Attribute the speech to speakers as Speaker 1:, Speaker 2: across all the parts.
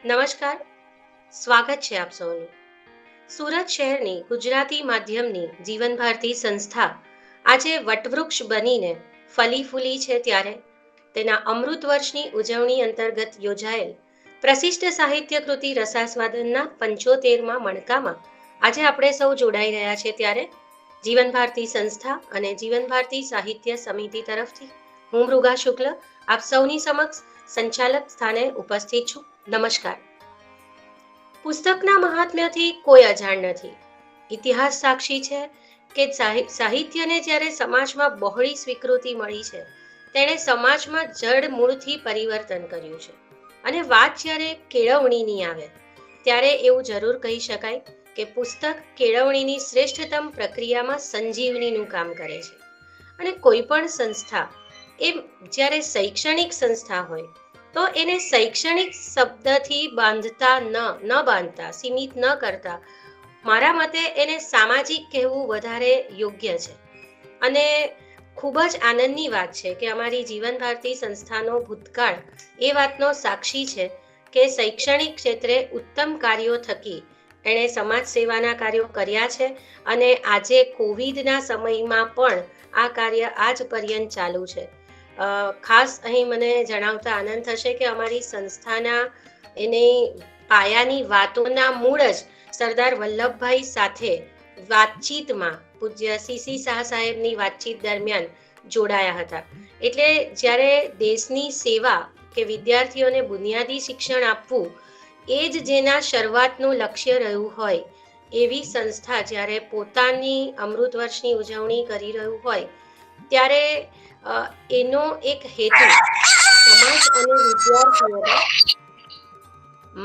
Speaker 1: નમસ્કાર, સ્વાગત છે આપ સૌનું. સુરત શહેરની ગુજરાતી માધ્યમની જીવન ભારતી સંસ્થા આજે વટવૃક્ષ બનીને ફલી ફૂલી છે ત્યારે તેના અમૃત વર્ષની ઉજવણી અંતર્ગત યોજાયેલ પ્રશિષ્ટ સાહિત્ય કૃતિ રસાસ્વાદનના 75મા મણકામાં આજે આપણે સૌ જોડાઈ રહ્યા છે ત્યારે જીવન ભારતી સંસ્થા અને જીવન ભારતી સાહિત્ય સમિતિ તરફથી હું મૃગા શુક્લ આપ સૌની સમક્ષ સંચાલક સ્થાને ઉપસ્થિત છું. નમસ્કાર. પુસ્તકના મહાત્મ્યથી કોઈ અજાણ નથી. ઇતિહાસ સાક્ષી છે કે સાહિત્યને જ્યારે સમાજમાં બહોળી સ્વીકૃતિ મળી છે, તેણે સમાજમાં જડ મૂળથી પરિવર્તન કર્યું છે. અને વાત જ્યારે કેળવણીની આવે ત્યારે એવું જરૂર કહી શકાય કે પુસ્તક કેળવણીની શ્રેષ્ઠતમ પ્રક્રિયામાં સંજીવનીનું કામ કરે છે. અને કોઈ પણ સંસ્થા એ જ્યારે શૈક્ષણિક સંસ્થા હોય તો એને શૈક્ષણિક શબ્દથી બાંધતા સીમિત ન કરતા મારા મતે એને સામાજિક કહેવું વધારે યોગ્ય છે. અને ખૂબ જ આનંદની વાત છે કે અમારી જીવન ભારતી સંસ્થાનો ભૂતકાળ એ વાતનો સાક્ષી છે કે શૈક્ષણિક ક્ષેત્રે ઉત્તમ કાર્યો થકી એણે સમાજ સેવાના કાર્યો કર્યા છે. અને આજે કોવિડના સમયમાં પણ આ કાર્ય આજ પર્યંત ચાલુ છે. ખાસ અહીં મને જણાવતા આનંદ થશે કે અમારી સંસ્થાના એની પાયાની વાતોના મૂળ જ સરદાર વલ્લભભાઈ સાથે વાતચીતમાં પૂજ્ય સીસી શાહ સાહેબની વાતચીત દરમિયાન જોડાયા હતા. એટલે જ્યારે દેશની સેવા કે વિદ્યાર્થીઓને બુનિયાદી શિક્ષણ આપવું એ જ જેના શરૂઆતનું લક્ષ્ય રહ્યું હોય એવી સંસ્થા જ્યારે પોતાની અમૃત વર્ષની ઉજવણી કરી રહ્યું હોય ત્યારે એનો એક હેતુ સમાજ અને વિદ્યાર્થીઓના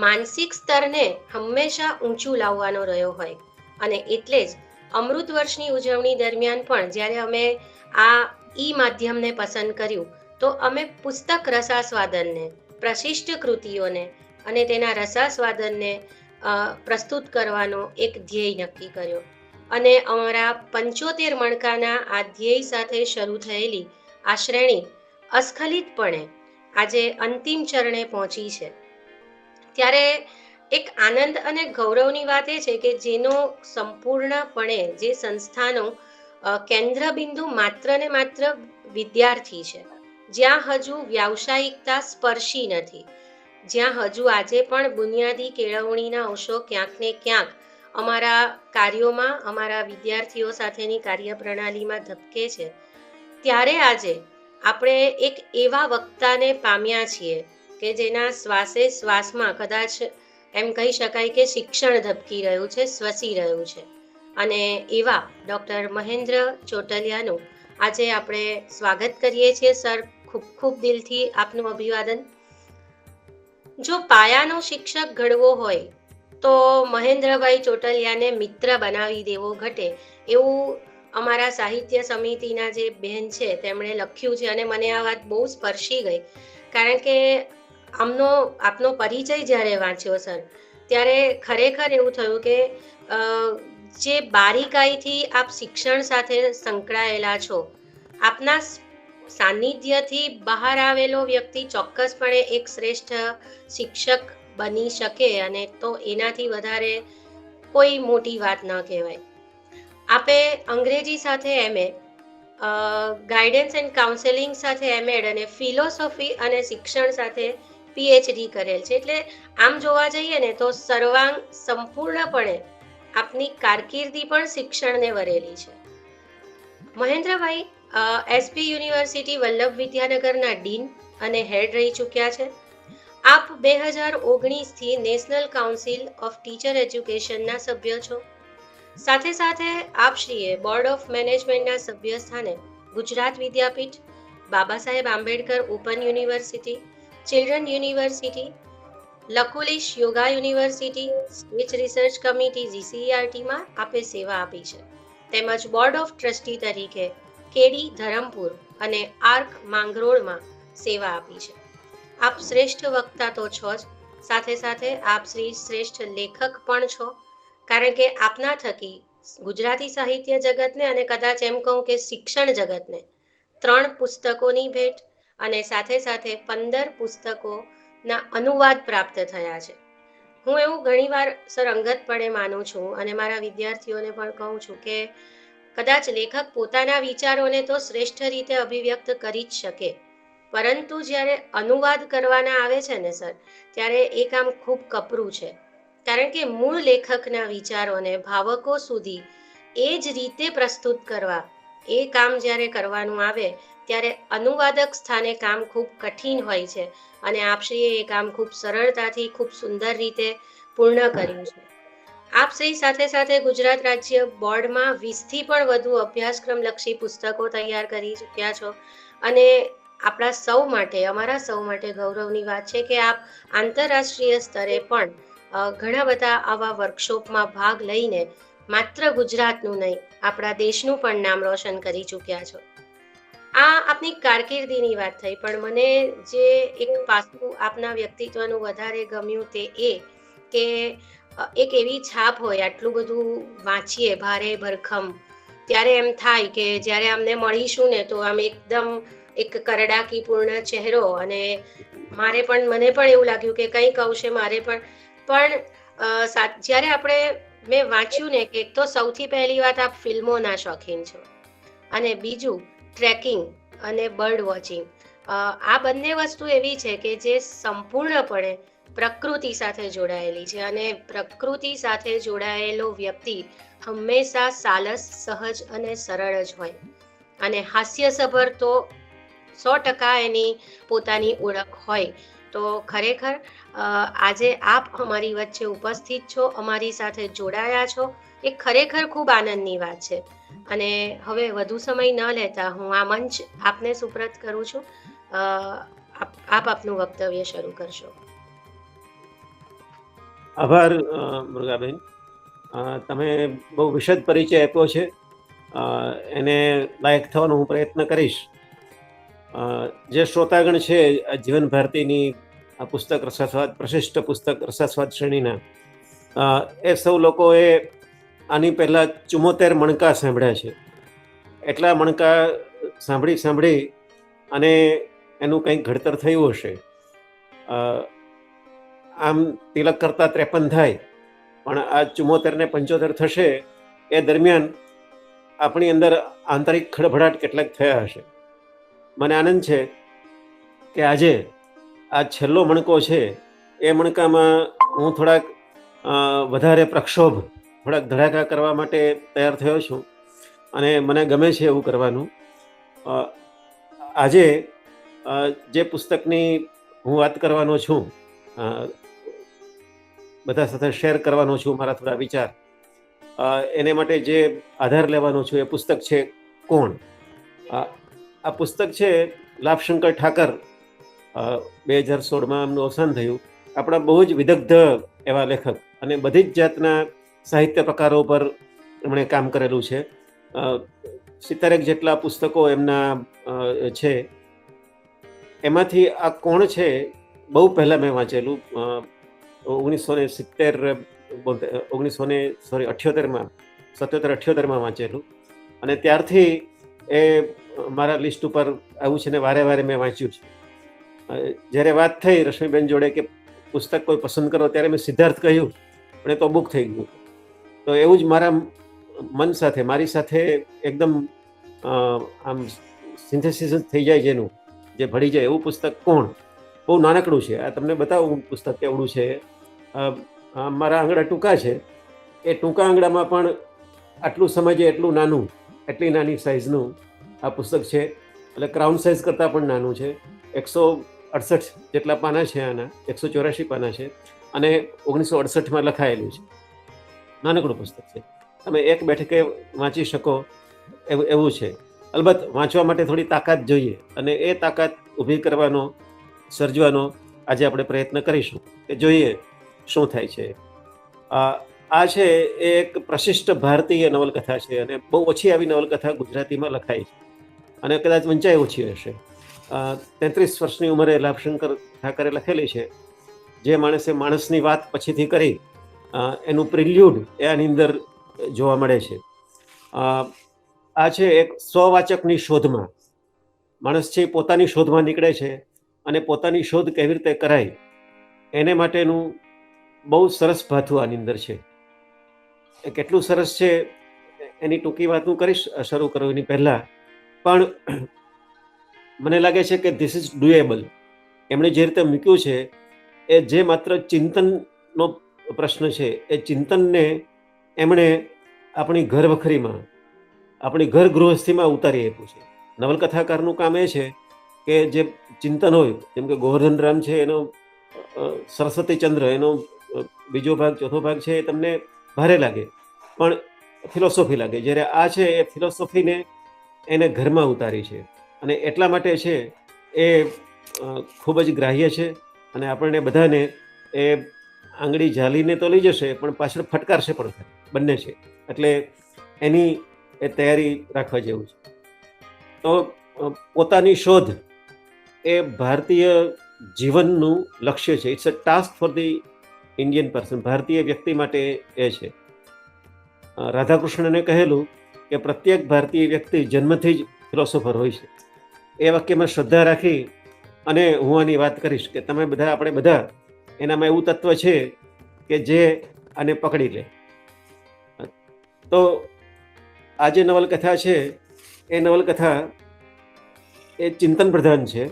Speaker 1: માનસિક સ્તરને હંમેશા ઊંચું લાવવાનો રહ્યો હોય. અને એટલે જ અમૃત વર્ષની ઉજવણી દરમિયાન પણ જ્યારે અમે આ માધ્યમને પસંદ કર્યું તો અમે પુસ્તક રસાસ્વાદનને, પ્રશિષ્ટ કૃતિઓને અને તેના રસાસ્વાદનને પ્રસ્તુત કરવાનો એક ધ્યેય નક્કી કર્યો. અને અમારા 75 મણકાના આ ધ્યેય સાથે શરૂ થયેલી આ શ્રેણી અસ્ખલિતપણે આજે અંતિમ ચરણે પહોંચી છે. ત્યારે એક આનંદ અને ગૌરવની વાત એ છે કે જેનો સંપૂર્ણપણે જે સંસ્થાનો કેન્દ્ર બિંદુ માત્ર ને માત્ર વિદ્યાર્થી છે, જ્યાં હજુ વ્યાવસાયિકતા સ્પર્શી નથી, જ્યાં હજુ આજે પણ બુનિયાદી કેળવણીના અંશો ક્યાંક ને ક્યાંક અમારા કાર્યોમાં, અમારા વિદ્યાર્થીઓ સાથેની કાર્યપ્રણાલીમાં ધબકે છે, ત્યારે આજે આપણે એક એવા વક્તાને પામ્યા છીએ કે જેના શ્વાસે શ્વાસમાં કદાચ એમ કહી શકાય કે શિક્ષણ ધબકી રહ્યું છે, શ્વસી રહ્યું છે. અને એવા ડૉક્ટર મહેન્દ્ર ચોટલિયાનું આજે આપણે સ્વાગત કરીએ છીએ. સર, ખૂબ ખૂબ દિલથી આપનું અભિવાદન. જો પાયાનો શિક્ષક ઘડવો હોય તો મહેન્દ્રભાઈ ચોટલિયાને મિત્ર બનાવી દેવો ઘટે એવું અમારા સાહિત્ય સમિતિના જે બહેન છે તેમણે લખ્યું છે. અને મને આ વાત બહુ સ્પર્શી ગઈ, કારણ કે આપનો પરિચય જ્યારે વાંચ્યો સર, ત્યારે ખરેખર એવું થયું કે જે બારીકાઈથી આપ શિક્ષણ સાથે સંકળાયેલા છો, આપના સાનિધ્યથી બહાર આવેલો વ્યક્તિ ચોક્કસપણે એક શ્રેષ્ઠ શિક્ષક બની શકે, અને તો એનાથી વધારે કોઈ મોટી વાત ન કહેવાય. આપે અંગ્રેજી સાથે MA, ગાઈડન્સ એન્ડ કાઉન્સેલિંગ સાથે MAd અને ફિલોસોફી અને શિક્ષણ સાથે PhD કરેલ છે. એટલે આમ જોવા જઈએ ને તો સર્વાંગ સંપૂર્ણપણે આપની કારકિર્દી પણ શિક્ષણને વરેલી છે. મહેન્દ્રભાઈ SP યુનિવર્સિટી વલ્લભ વિદ્યાનગરના ડીન અને હેડ રહી ચૂક્યા છે. આપ 2019થી નેશનલ કાઉન્સિલ ઓફ ટીચર એજ્યુકેશનના સભ્ય છો. સાથે સાથે આપશ્રીએ બોર્ડ ઓફ મેનેજમેન્ટના સભ્ય સ્થાને Gujarat Vidyapith, Baba Saheb Ambedkar open university, children university, Lakulish yoga university, speech research committee GCERTમાં આપે સેવા આપી છે. તેમજ બોર્ડ ઓફ ટ્રસ્ટી તરીકે કેડી ધરમપુર અને આર્ક માંગરોળમાં સેવા આપી છે. આપ શ્રેષ્ઠ વક્તા તો છો જ, સાથે સાથે આપ શ્રેષ્ઠ લેખક પણ છો, કારણ કે આપના થકી ગુજરાતી સાહિત્ય જગતને અને કદાચ એમ કહું કે શિક્ષણ જગતને 3 પુસ્તકોની ભેટ અને સાથે સાથે 15 પુસ્તકોના અનુવાદ પ્રાપ્ત થયા છે. હું એવું ઘણીવાર સર અંગતપણે માનું છું અને મારા વિદ્યાર્થીઓને પણ કહું છું કે કદાચ લેખક પોતાના વિચારોને તો શ્રેષ્ઠ રીતે અભિવ્યક્ત કરી જ શકે, પરંતુ જ્યારે અનુવાદ કરવાના આવે છે ને સર, ત્યારે એ કામ ખૂબ કપરું છે. કારણ કે મૂળ લેખકના વિચારોને ભાવકો સુધી એ જ રીતે પ્રસ્તુત કરવા, એ કામ જ્યારે કરવાનું આવે ત્યારે અનુવાદક સ્થાને કામ ખૂબ કઠિન હોય છે. અને આપશ્રીએ એ કામ ખૂબ સરળતાથી, ખૂબ સુંદર રીતે પૂર્ણ કર્યું છે. આપ સહી સાથે સાથે ગુજરાત રાજ્ય બોર્ડમાં 20થી પણ વધુ અભ્યાસક્રમલક્ષી પુસ્તકો તૈયાર કરી ચૂક્યા છો. અને આપણા સૌ માટે, અમારા સૌ માટે ગૌરવની વાત છે કે આપ આંતરરાષ્ટ્રીય સ્તરે પણ ઘણા બધા આવા વર્કશોપમાં ભાગ લઈને માત્ર ગુજરાતનું નહીં, આપણા દેશનું પણ નામ રોશન કરી ચૂક્યા છો. આ આપની કારકિર્દીની વાત થઈ, પણ મને જે એક પાસું આપના વ્યક્તિત્વનું વધારે ગમ્યું તે એ કે એક એવી છાપ હોય, આટલું બધું વાંચીએ ભારે ભરખમ, ત્યારે એમ થાય કે જ્યારે અમને મળીશું ને તો આમ એકદમ એક કરડાકીપૂર્ણ ચહેરો, અને મને પણ એવું લાગ્યું કે કંઈક આવશે મારે પણ જ્યારે મેં વાંચ્યું ને કે એક તો સૌથી પહેલી વાત, આપ ફિલ્મોના શોખીન છો, અને બીજું ટ્રેકિંગ અને બર્ડ વોચિંગ. આ બંને વસ્તુ એવી છે કે જે સંપૂર્ણપણે પ્રકૃતિ સાથે જોડાયેલી છે, અને પ્રકૃતિ સાથે જોડાયેલો વ્યક્તિ હંમેશા સાલસ, સહજ અને સરળ જ હોય, અને હાસ્યસભર તો 100% એની પોતાની ઓળખ હોય. તો ખરેખર આજે આપ અમારી વચ્ચે ઉપસ્થિત છો, અમારી સાથે જોડાયા છો, એ ખરેખર ખૂબ આનંદની વાત છે. અને હવે વધુ સમય ન લેતા હું આ મંચ આપને સુપ્રત કરું છું. આપ આપનું વક્તવ્ય શરૂ કરશો.
Speaker 2: આભાર મુરગાબેન, તમે બહુ વિશદ પરિચય આપ્યો છે. એને લાયક થવાનો હું પ્રયત્ન કરીશ. જે શ્રોતાગણ છે જીવન ભારતીની પુસ્તક રસાસ્વાદ, પ્રશિષ્ટ પુસ્તક રસાસ્વાદ શ્રેણીના, એ સૌ લોકોએ આની પહેલા 74 મણકા સાંભળ્યા છે. એટલા મણકા સાંભળી અને એનું કંઈક ઘડતર થયું હશે. આમ તિલક કરતા 53 થાય, પણ આ 74 ને 75 થશે એ દરમિયાન આપણી અંદર આંતરિક ખડભડાટ કેટલાક થયા હશે. મને આનંદ છે કે આજે આ છેલ્લો મણકો છે, એ મણકામાં હું થોડાક વધારે પ્રક્ષોભ, થોડાક ધડાકા કરવા માટે તૈયાર થયો છું, અને મને ગમે છે એવું કરવાનું. આજે જે પુસ્તકની હું વાત કરવાનો છું, બધા સાથે શેર કરવાનો છું મારા થોડા વિચાર, એને માટે જે આધાર લેવાનો છું એ પુસ્તક છે કોણ. આ પુસ્તક છે લાભશંકર ઠાકર, 2016માં એમનું અવસાન થયું. આપણા બહુ જ વિદગ્ધ એવા લેખક, અને બધી જ જાતના સાહિત્ય પ્રકારો પર એમણે કામ કરેલું છે. 70 જેટલા પુસ્તકો એમના છે. એમાંથી આ કોણ છે બહુ પહેલાં મેં વાંચેલું, 1978માં વાંચેલું, અને ત્યારથી એ મારા લિસ્ટ ઉપર આવ્યું છે ને વારે વારે મેં વાંચ્યું છે. જ્યારે વાત થઈ રશ્મિબેન જોડે કે પુસ્તક કોઈ પસંદ કરો, ત્યારે મેં સિદ્ધાર્થ કહ્યું, પણ એ તો બુક થઈ ગયું. તો એવું જ મારા મન સાથે, મારી સાથે એકદમ આમ સિન્થેસિસ થઈ જાય જેનું, જે ભળી જાય એવું પુસ્તક કોણ. બહુ નાનકડું છે, આ તમને બતાવું પુસ્તક કેવડું છે. મારા આંગળા ટૂંકા છે, એ ટૂંકા આંગળામાં પણ આટલું સમજે એટલું નાનું, એટલી નાની સાઇઝનું આ પુસ્તક છે. એટલે ક્રાઉન સાઇઝ કરતાં પણ નાનું છે. 168 જેટલા પાના છે આના, 184 પાના છે, અને 1968માં લખાયેલું છે. નાનકડું પુસ્તક છે, તમે એક બેઠકે વાંચી શકો એવું છે. અલબત્ત વાંચવા માટે થોડી તાકાત જોઈએ, અને એ તાકાત ઊભી કરવાનો, સર્જવાનો આજે આપણે પ્રયત્ન કરીશું કે જોઈએ શું થાય છે. આ છે એ એક પ્રશિષ્ટ ભારતીય નવલકથા છે, અને બહુ ઓછી આવી નવલકથા ગુજરાતીમાં લખાઈ છે, અને કદાચ વંચાઈ ઓછી હશે. 33 વર્ષની ઉંમરે લાભશંકર ઠાકરે લખેલી છે. જે માણસે માણસની વાત પછીથી કરી, એનું પ્રિલ્યુડ એ આની અંદર જોવા મળે છે. આ છે એક સ્વવાચકની શોધમાં. માણસ છે પોતાની શોધમાં નીકળે છે, અને પોતાની શોધ કેવી રીતે કરાય એને માટેનું બહુ સરસ ભાથું આની અંદર છે. એ કેટલું સરસ છે એની ટૂંકી વાત હું કરીશ શરૂ કરું એની પહેલા. પણ મને લાગે છે કે ધીસ ઇઝ ડુએબલ. એમણે જે રીતે મૂક્યું છે એ જે માત્ર ચિંતનનો પ્રશ્ન છે, એ ચિંતનને એમણે આપણી ઘર વખરીમાં, આપણી ઘર ગૃહસ્થીમાં ઉતારી આપ્યું છે. નવલકથાકારનું કામ એ છે કે જે ચિંતન હોય, જેમ કે ગોવર્ધન રામ છે એનો સરસ્વતીચંદ્ર, એનો બીજો ભાગ ચોથો ભાગ છે એ તમને ભારે લાગે પણ ફિલોસોફી લાગે, જ્યારે આ છે એ ફિલોસોફીને એને ઘરમાં ઉતારી છે. અને એટલા માટે છે એ ખૂબ જ ગ્રાહ્ય છે અને આપણને બધાને એ આંગળી ઝાલીને તો લઈ જશે પણ પાછળ ફટકારશે પણ ખરી, બંને છે. એટલે એની એ તૈયારી રાખવા જેવું છે. તો પોતાની શોધ એ ભારતીય જીવનનું લક્ષ્ય છે. It's a task for the Indian person. ભારતીય વ્યક્તિ માટે એ છે. રાધાકૃષ્ણને કહેલું કે પ્રત્યેક ભારતીય વ્યક્તિ જન્મથી જ ફિલોસોફર હોય છે. એ વાક્યમાં શ્રદ્ધા રાખી અને હું આની વાત કરીશ કે તમે બધા, આપણે બધા એનામાં એવું તત્વ છે કે જે આને પકડી લે. તો આ જે નવલકથા છે એ નવલકથા એ ચિંતન પ્રધાન છે.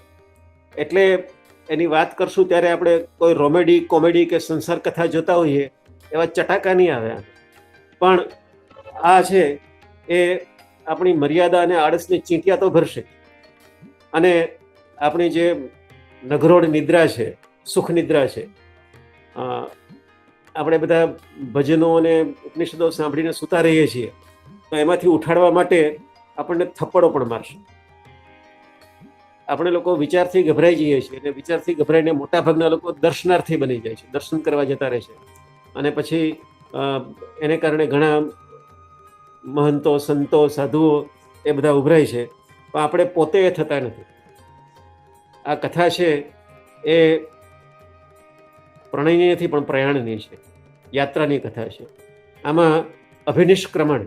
Speaker 2: એટલે એની વાત કરશું ત્યારે આપણે કોઈ રોમેડી, કોમેડી કે સંસાર કથા જોતા હોઈએ એવા ચટાકા નહીં આવે. પણ આ છે એ આપણી મર્યાદા અને આળસની ચીંટિયા તો ભરશે. અને આપણી જે નઘરોડ નિદ્રા છે, સુખ નિદ્રા છે, આપણે બધા ભજનો અને ઉપનિષદો સાંભળીને સૂતા રહીએ છીએ, તો એમાંથી ઉઠાડવા માટે આપણને થપ્પડો પણ મારશે. આપણે લોકો વિચારથી ગભરાઈ જઈએ છીએ અને વિચારથી ગભરાઈને મોટા ભાગના લોકો દર્શનાર્થી બની જાય છે, દર્શન કરવા જતા રહે છે. અને પછી એને કારણે ઘણા મહંતો, સંતો, સાધુઓ એ બધા ઉભરાય છે, પણ આપણે પોતે એ થતા નથી. આ કથા છે એ પ્રણયની નથી પણ પ્રયાણની છે, યાત્રાની કથા છે. આમાં અભિનિષ્ક્રમણ,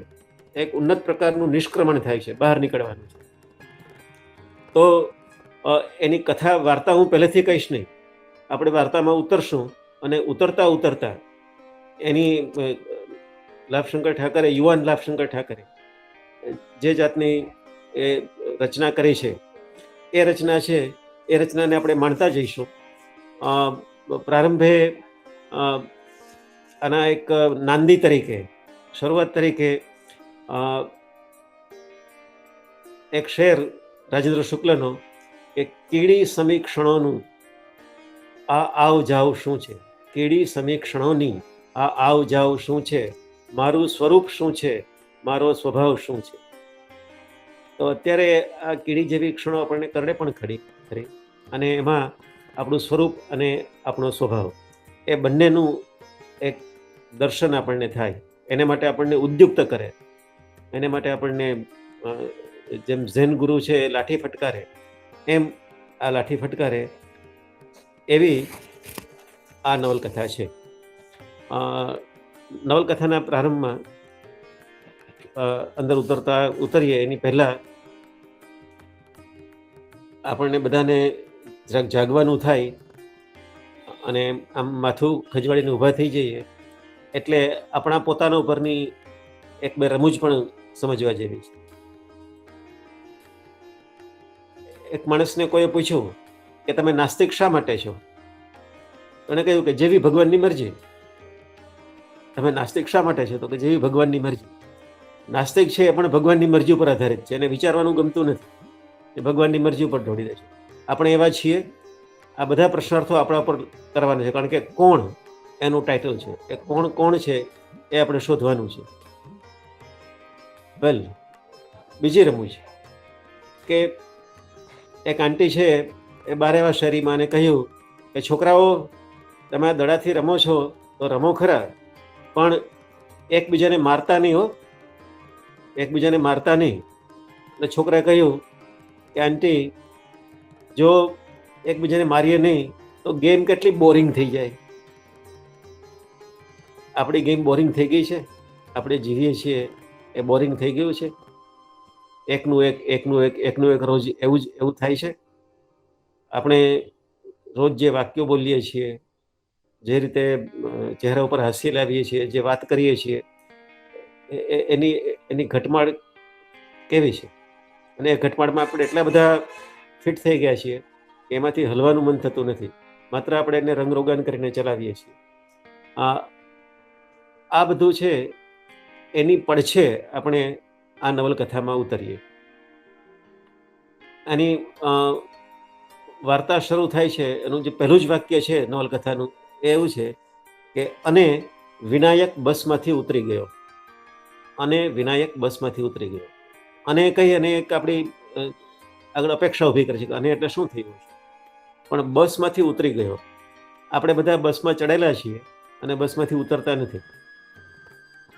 Speaker 2: એક ઉન્નત પ્રકારનું નિષ્ક્રમણ થાય છે, બહાર નીકળવાનું છે. તો એની કથા, વાર્તા હું પહેલેથી કહીશ નહીં. આપણે વાર્તામાં ઉતરશું અને ઉતરતા ઉતરતા એની લાભશંકર ઠાકરે, યુવાન લાભશંકર ઠાકરે જે જાતની એ રચના કરી છે, એ રચના છે એ રચનાને આપણે માણતા જઈશું. પ્રારંભે આના એક નાંદી તરીકે, શરૂઆત તરીકે એક શેર રાજેન્દ્ર શુક્લનો કે કીડી સમીક્ષણોનું આ આવ જાવ શું છે, કીડી સમીક્ષણોની આ આવ જાવ શું છે, મારું સ્વરૂપ શું છે, મારો સ્વભાવ શું છે. તો અત્યારે આ કીડી જેવી ક્ષણો આપણને કરડે પણ ખરી, અને એમાં આપણું સ્વરૂપ અને આપણો સ્વભાવ એ બંનેનું એક દર્શન આપણને થાય. એને માટે આપણને ઉદ્યુક્ત કરે. એને માટે આપણને જેમ ઝેન ગુરુ છે એ લાઠી ફટકારે, એમ આ લાઠી ફટકારે એવી આ નવલકથા છે. નવલકથાના પ્રારંભમાં અંદર ઉતરીએ એની પહેલા આપણને બધાને જરાક જાગવાનું થાય અને આમ માથું ખજવાડીને ઊભા થઈ જઈએ એટલે આપણા પોતાના ઉપરની એક બે રમૂજ પણ સમજવા જેવી છે. એક માણસને કોઈએ પૂછ્યું કે તમે નાસ્તિક શા માટે છો? એને કહ્યું કે જેવી ભગવાનની મરજી. તમે નાસ્તિક શા માટે છો? તો કે જેવી ભગવાનની મરજી. નાસ્તિક છે એ પણ ભગવાનની મરજી ઉપર આધારિત છે, એને વિચારવાનું ગમતું નથી, એ ભગવાનની મરજી ઉપર ઢોળી દે છે. આપણે એવા છીએ. આ બધા પ્રશ્નાર્થો આપણા ઉપર કરવાના છે, કારણ કે કોણ એનું ટાઇટલ છે, એ કોણ કોણ છે એ આપણે શોધવાનું છે. વેલ, બીજી રમૂજ કે એક આંટી છે એ બારેવા શેરીમાં એને કહ્યું કે છોકરાઓ, તમે આ દડાથી રમો છો તો રમો ખરા, પણ એકબીજાને મારતા નહીં હો, એકબીજાને મારતા નહીં. એટલે છોકરાએ કહ્યું કે આંટી, જો એકબીજાને મારીએ નહીં તો ગેમ કેટલી બોરિંગ થઈ જાય. આપણી ગેમ બોરિંગ થઈ ગઈ છે, આપણે જીવીએ છીએ એ બોરિંગ થઈ ગયું છે. એકનું એક રોજ એવું થાય છે. આપણે રોજ જે વાક્યો બોલીએ છીએ, જે રીતે ચહેરા ઉપર હાસ્ય લાવીએ છીએ, જે વાત કરીએ છીએ, એની એની ઘટમાળ કેવી છે. અને એ ઘટમાળમાં આપણે એટલા બધા ફિટ થઈ ગયા છીએ કે એમાંથી હલવાનું મન થતું નથી. માત્ર આપણે એને રંગરોગાન કરીને ચલાવીએ છીએ. આ બધું છે એની પડછે આપણે આ નવલકથામાં ઉતરીએ. આની વાર્તા શરૂ થાય છે, એનું જે પહેલું જ વાક્ય છે નવલકથાનું એ એવું છે કે અને વિનાયક બસમાંથી ઉતરી ગયો. અને વિનાયક બસમાંથી ઉતરી ગયો. અને કહી અને એક આપણી આગળ અપેક્ષા ઊભી કરે છે કે અને એટલે શું થયું છે. પણ બસમાંથી ઉતરી ગયો. આપણે બધા બસમાં ચડેલા છીએ અને બસમાંથી ઉતરતા નથી.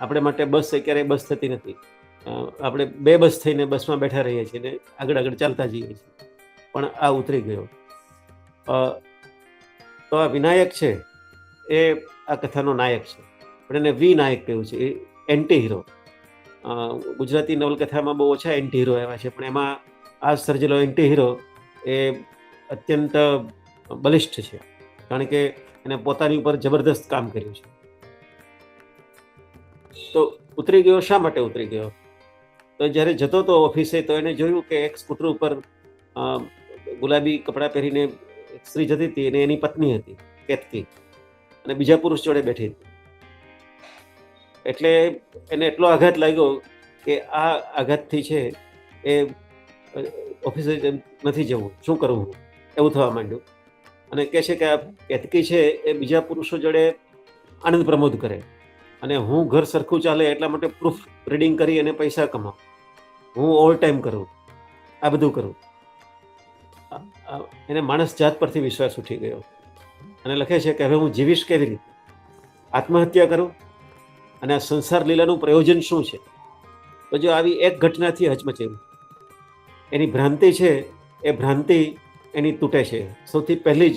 Speaker 2: આપણે માટે બસ ક્યારેય બસ થતી નથી. આપણે બે બસ થઈને બસમાં બેઠા રહીએ છીએ ને આગળ આગળ ચાલતા જઈએ છીએ. પણ આ ઉતરી ગયો. તો આ વિનાયક છે એ આ કથાનો નાયક છે, પણ એને વિનાયક કહ્યું છે, એ એન્ટી હીરો. ગુજરાતી નવલકથામાં બહુ ઓછા એન્ટી હીરો આવ્યા છે, પણ એમાં આ સર્જેલો એન્ટી હીરો એ અત્યંત બલિષ્ઠ છે, કારણ કે એને પોતાની ઉપર જબરદસ્ત કામ કર્યું છે. તો ઉતરી ગયો, શા માટે ઉતરી ગયો? તો જ્યારે જતો હતો ઓફિસે તો એને જોયું કે એક સ્કૂટર ઉપર ગુલાબી કપડાં પહેરીને એક સ્ત્રી જતી હતી અને એની પત્ની હતી કેતકી, અને બીજા પુરુષ જોડે બેઠી હતી. એટલે એને એટલો આઘાત લાગ્યો કે આ આઘાતથી છે એ ઓફિસે નથી જવું, શું કરવું, એવું થવા માંડ્યું. અને કહે છે કે આ કેતકી છે એ બીજા પુરુષો જોડે આનંદ પ્રમોદ કરે, અને હું ઘર સરખું ચાલે એટલા માટે પ્રૂફ રીડિંગ કરી અને પૈસા કમાઉં, હું ઓવર ટાઈમ કરું, આ બધું કરું. એને માણસ જાત પરથી વિશ્વાસ ઉઠી ગયો અને લખે છે કે હવે હું જીવીશ કેવી રીતે, આત્મહત્યા કરું, અને આ સંસાર લીલાનું પ્રયોજન શું છે? તો જો આવી એક ઘટનાથી હચમચેલું, એની ભ્રાંતિ છે એ ભ્રાંતિ એની તૂટે છે સૌથી પહેલી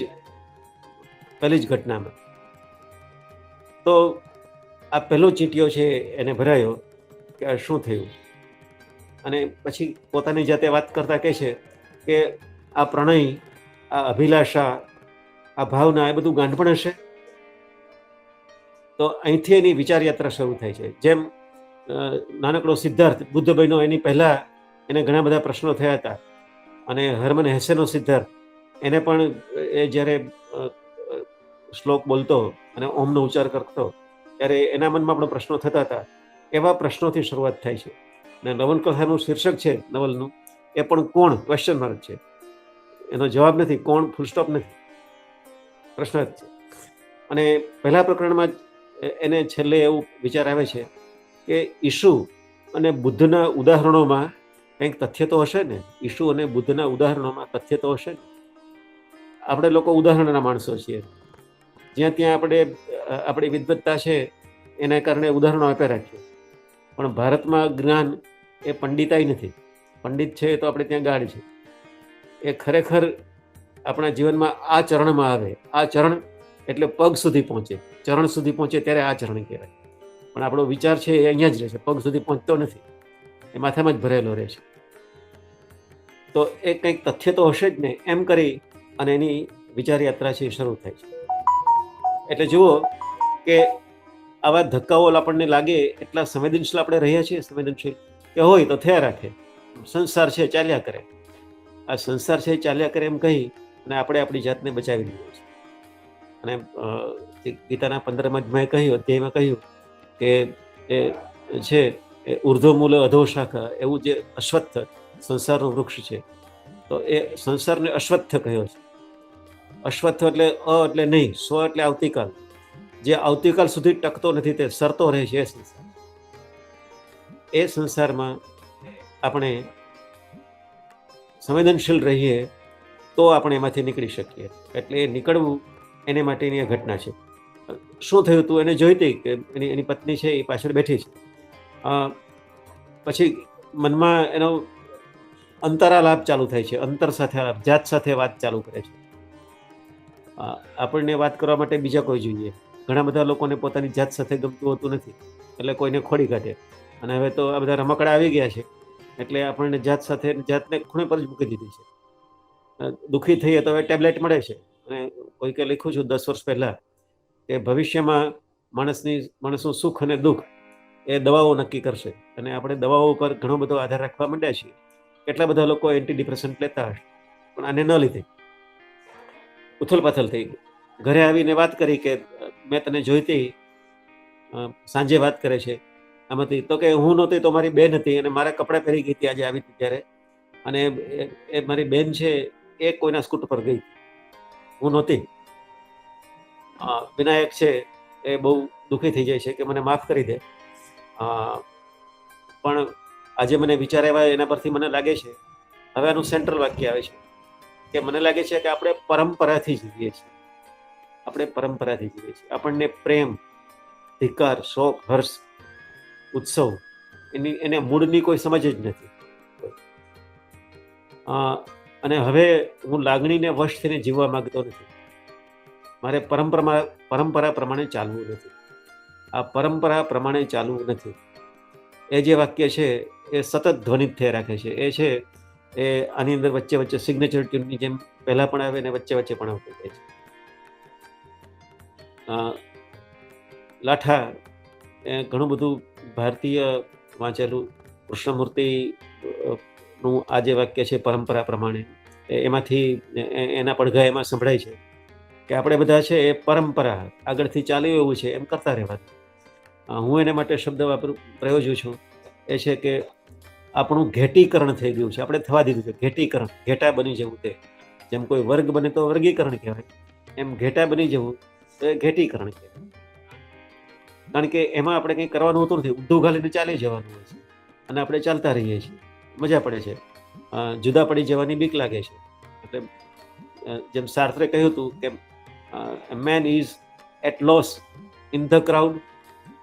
Speaker 2: જ ઘટનામાં. તો આ પહેલો ચીંટીઓ છે એને ભરાયો કે આ શું થયું. અને પછી પોતાની જાતે વાત કરતા કહે છે કે આ પ્રણય, આ અભિલાષા, આ ભાવના, એ બધું ગાંઠપણ હશે. તો અહીંથી એની વિચાર યાત્રા શરૂ થાય છે. જેમ નાનકડો સિદ્ધાર્થ બુદ્ધ બન્યો એની પહેલા એને ઘણા બધા પ્રશ્નો થયા હતા, અને હરમન હેસેનો સિદ્ધાર્થ, એને પણ એ જ્યારે શ્લોક બોલતો અને ઓમનો ઉચ્ચાર કરતો ત્યારે એના મનમાં પણ પ્રશ્નો થતા હતા. એવા પ્રશ્નોથી શરૂઆત થાય છે. અને નવલકથાનું શીર્ષક છે નવલનું એ પણ કોણ ક્વેશ્ચન માર્ક છે, એનો જવાબ નથી, કોણ ફૂલ સ્ટોપ નથી, પ્રશ્ન જ છે. અને પહેલા પ્રકરણમાં એને છેલ્લે એવું વિચાર આવે છે કે ઈસુ અને બુદ્ધના ઉદાહરણોમાં કંઈક તથ્ય તો હશે ને, ઈસુ અને બુદ્ધના ઉદાહરણોમાં તથ્ય તો હશે ને. આપણે લોકો ઉદાહરણના માણસો છીએ, જ્યાં ત્યાં આપણી વિદ્વત્તા છે એના કારણે ઉદાહરણો આપ્યા રાખીએ. પણ ભારતમાં જ્ઞાન એ પંડિતાઈ નથી. પંડિત છે તો આપણે ત્યાં ગાઢ છે. એ ખરેખર આપણા જીવનમાં આ ચરણમાં આવે. આ ચરણ એટલે પગ સુધી પહોંચે, ચરણ સુધી પહોંચે ત્યારે આ ચરણ કહેવાય. પણ આપણો વિચાર છે એ અહીંયા જ રહે છે, પગ સુધી પહોંચતો નથી, એ માથામાં જ ભરેલો રહે છે. તો એ કંઈક તથ્ય તો હશે જ ને, એમ કરી અને એની વિચાર યાત્રા છે એ શરૂ થાય છે. એટલે જુઓ કે આવા ધક્કાઓ આપણને લાગે એટલા સંવેદનશીલ આપણે રહ્યા છીએ. સંવેદનશીલ કે હોય તો થયા રાખે, સંસાર છે ચાલ્યા કરે, આ સંસાર છે ચાલ્યા કરે એમ કહી અને આપણે આપણી જાતને બચાવી લીધું છે. અને ગીતાના 15મા અધ્યાયમાં કહ્યું કે એ છે એ ઉર્ધ્વમૂલ અધો શાખા, એવું જે અશ્વત્થ સંસારનું વૃક્ષ છે, તો એ સંસારને અશ્વત્થ કહ્યો છે. અશ્વત્થ એટલે એટલે નહીં, સ્વ એટલે આવતીકાલ, જે આવતીકાલ સુધી ટકતો નથી, તે સરતો રહે છે. એ સંસાર, એ સંસારમાં આપણે સંવેદનશીલ રહીએ તો આપણે એમાંથી નીકળી શકીએ. એટલે એ નીકળવું એને માટેની આ ઘટના છે. શું થયું હતું એને જોઈતી કે એની પત્ની છે એ પાછળ બેઠી છે. પછી મનમાં એનો અંતરાલાપ ચાલુ થાય છે, અંતર સાથે, જાત સાથે વાત ચાલુ કરે છે. આપણને વાત કરવા માટે બીજા કોઈ જોઈએ. ઘણા બધા લોકોને પોતાની જાત સાથે ગમતું હોતું નથી, એટલે કોઈને ખોડી કાઢે. અને હવે તો આ બધા રમકડા આવી ગયા છે, એટલે આપણને જાત સાથે, જાતને ખૂણે પર જ મૂકી દીધી છે. દુઃખી થઈએ તો હવે ટેબ્લેટ મળે છે. અને કોઈકે લખ્યું છું 10 વર્ષ પહેલા કે ભવિષ્યમાં માણસનું સુખ અને દુઃખ એ દવાઓ નક્કી કરશે, અને આપણે દવાઓ પર ઘણો બધો આધાર રાખવા માંડ્યા છીએ. કેટલા બધા લોકો એન્ટી ડિપ્રેસન્ટ લેતા હશે, પણ આને ન લીધે ઉથલપાથલ થઈ ગઈ. ઘરે આવીને વાત કરી કે મેં તને જોઈતી, સાંજે વાત કરે છે આમાંથી, તો કે હું નહોતી તો મારી બેન હતી અને મારા કપડાં પહેરી ગઈ હતી આજે આવી હતી ત્યારે, અને એ મારી બેન છે એ કોઈના સ્કૂટર પર ગઈ, હું નહોતી. વિનાયક છે એ બહુ દુઃખી થઈ જાય છે કે મને માફ કરી દે, પણ આજે મને વિચાર આવ્યા એના પરથી મને લાગે છે, હવે આનું સેન્ટ્રલ વાક્ય આવે છે કે મને લાગે છે કે આપણે પરંપરાથી જીવીએ છીએ, આપણે પરંપરાથી જીવીએ છીએ. આપણને પ્રેમ, ધિકાર, શોખ, હર્ષ, ઉત્સવ એને મૂળની કોઈ સમજ જ નથી. અને હવે હું લાગણીને વશ થઈને જીવવા માંગતો નથી. મારે પરંપરા પ્રમાણે ચાલવું નથી. આ પરંપરા પ્રમાણે ચાલવું નથી એ જે વાક્ય છે એ સતત ધ્વનિત થયા રાખે છે. એ છે એ આની અંદર વચ્ચે વચ્ચે સિગ્નેચર ટ્યુનની જેમ પહેલા પણ આવે ને વચ્ચે વચ્ચે પણ આવતું જાય છે. લાઠા એ ઘણું બધું ભારતીય વાંચેલું કૃષ્ણમૂર્તિ નું આ જે વાક્ય છે પરંપરા પ્રમાણે, એમાંથી એના પડઘા એમાં સંભળાય છે કે આપણે બધા છે એ પરંપરા આગળથી ચાલ્યું એવું છે એમ કરતા રહેવાનું. હું એને માટે શબ્દ પ્રયોજું છું એ છે કે આપણું ઘેટીકરણ થઈ ગયું છે, આપણે થવા દીધું છે ઘેટીકરણ. ઘેટા બની જવું, તે જેમ કોઈ વર્ગ બને તો વર્ગીકરણ કહેવાય, એમ ઘેટા બની જવું તો એ ઘેટીકરણ કહેવાય. કારણ કે એમાં આપણે કંઈ કરવાનું હોતું નથી, ઊંધું ઘાલીને ચાલી જવાનું હોય છે અને આપણે ચાલતા રહીએ છીએ, મજા પડે છે. જુદા પડી જવાની બીક લાગે છે. એટલે જેમ સાર્ત્રે કહ્યું હતું કે man is at loss in the crowd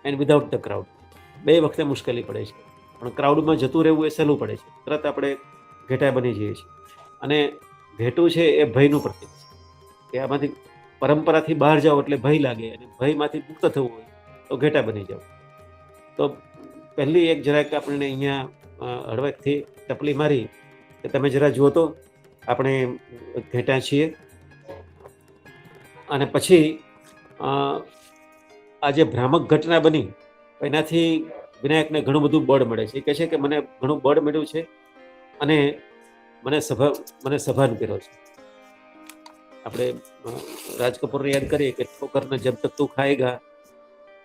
Speaker 2: and without the crowd. બે વખતે મુશ્કેલી પડે છે, પણ ક્રાઉડમાં જતું રહેવું એ સહેલું પડે છે. તરત આપણે ઘેટા બની જઈએ છીએ. અને ઘેટું છે એ ભયનું પ્રતીક છે કે આમાંથી પરંપરાથી બહાર જાઓ એટલે ભય લાગે, અને ભયમાંથી મુક્ત થવું હોય તો ઘેટા બની જાઓ. તો પહેલી એક જરાક આપણને અહીંયા હળવેકથી ટપલી મારી કે તમે જરા જુઓ તો આપણે ઘેટા છીએ. અને પછી આ જે ભ્રામક ઘટના બની એનાથી વિનાયકને ઘણું બધું બળ મળે છે. એ કહે છે કે મને ઘણું બળ મળ્યું છે અને મને સભાન કર્યો છે. આપણે રાજ કપૂરને યાદ કરીએ કે ઠોકરને જબ તક તું ખાએગા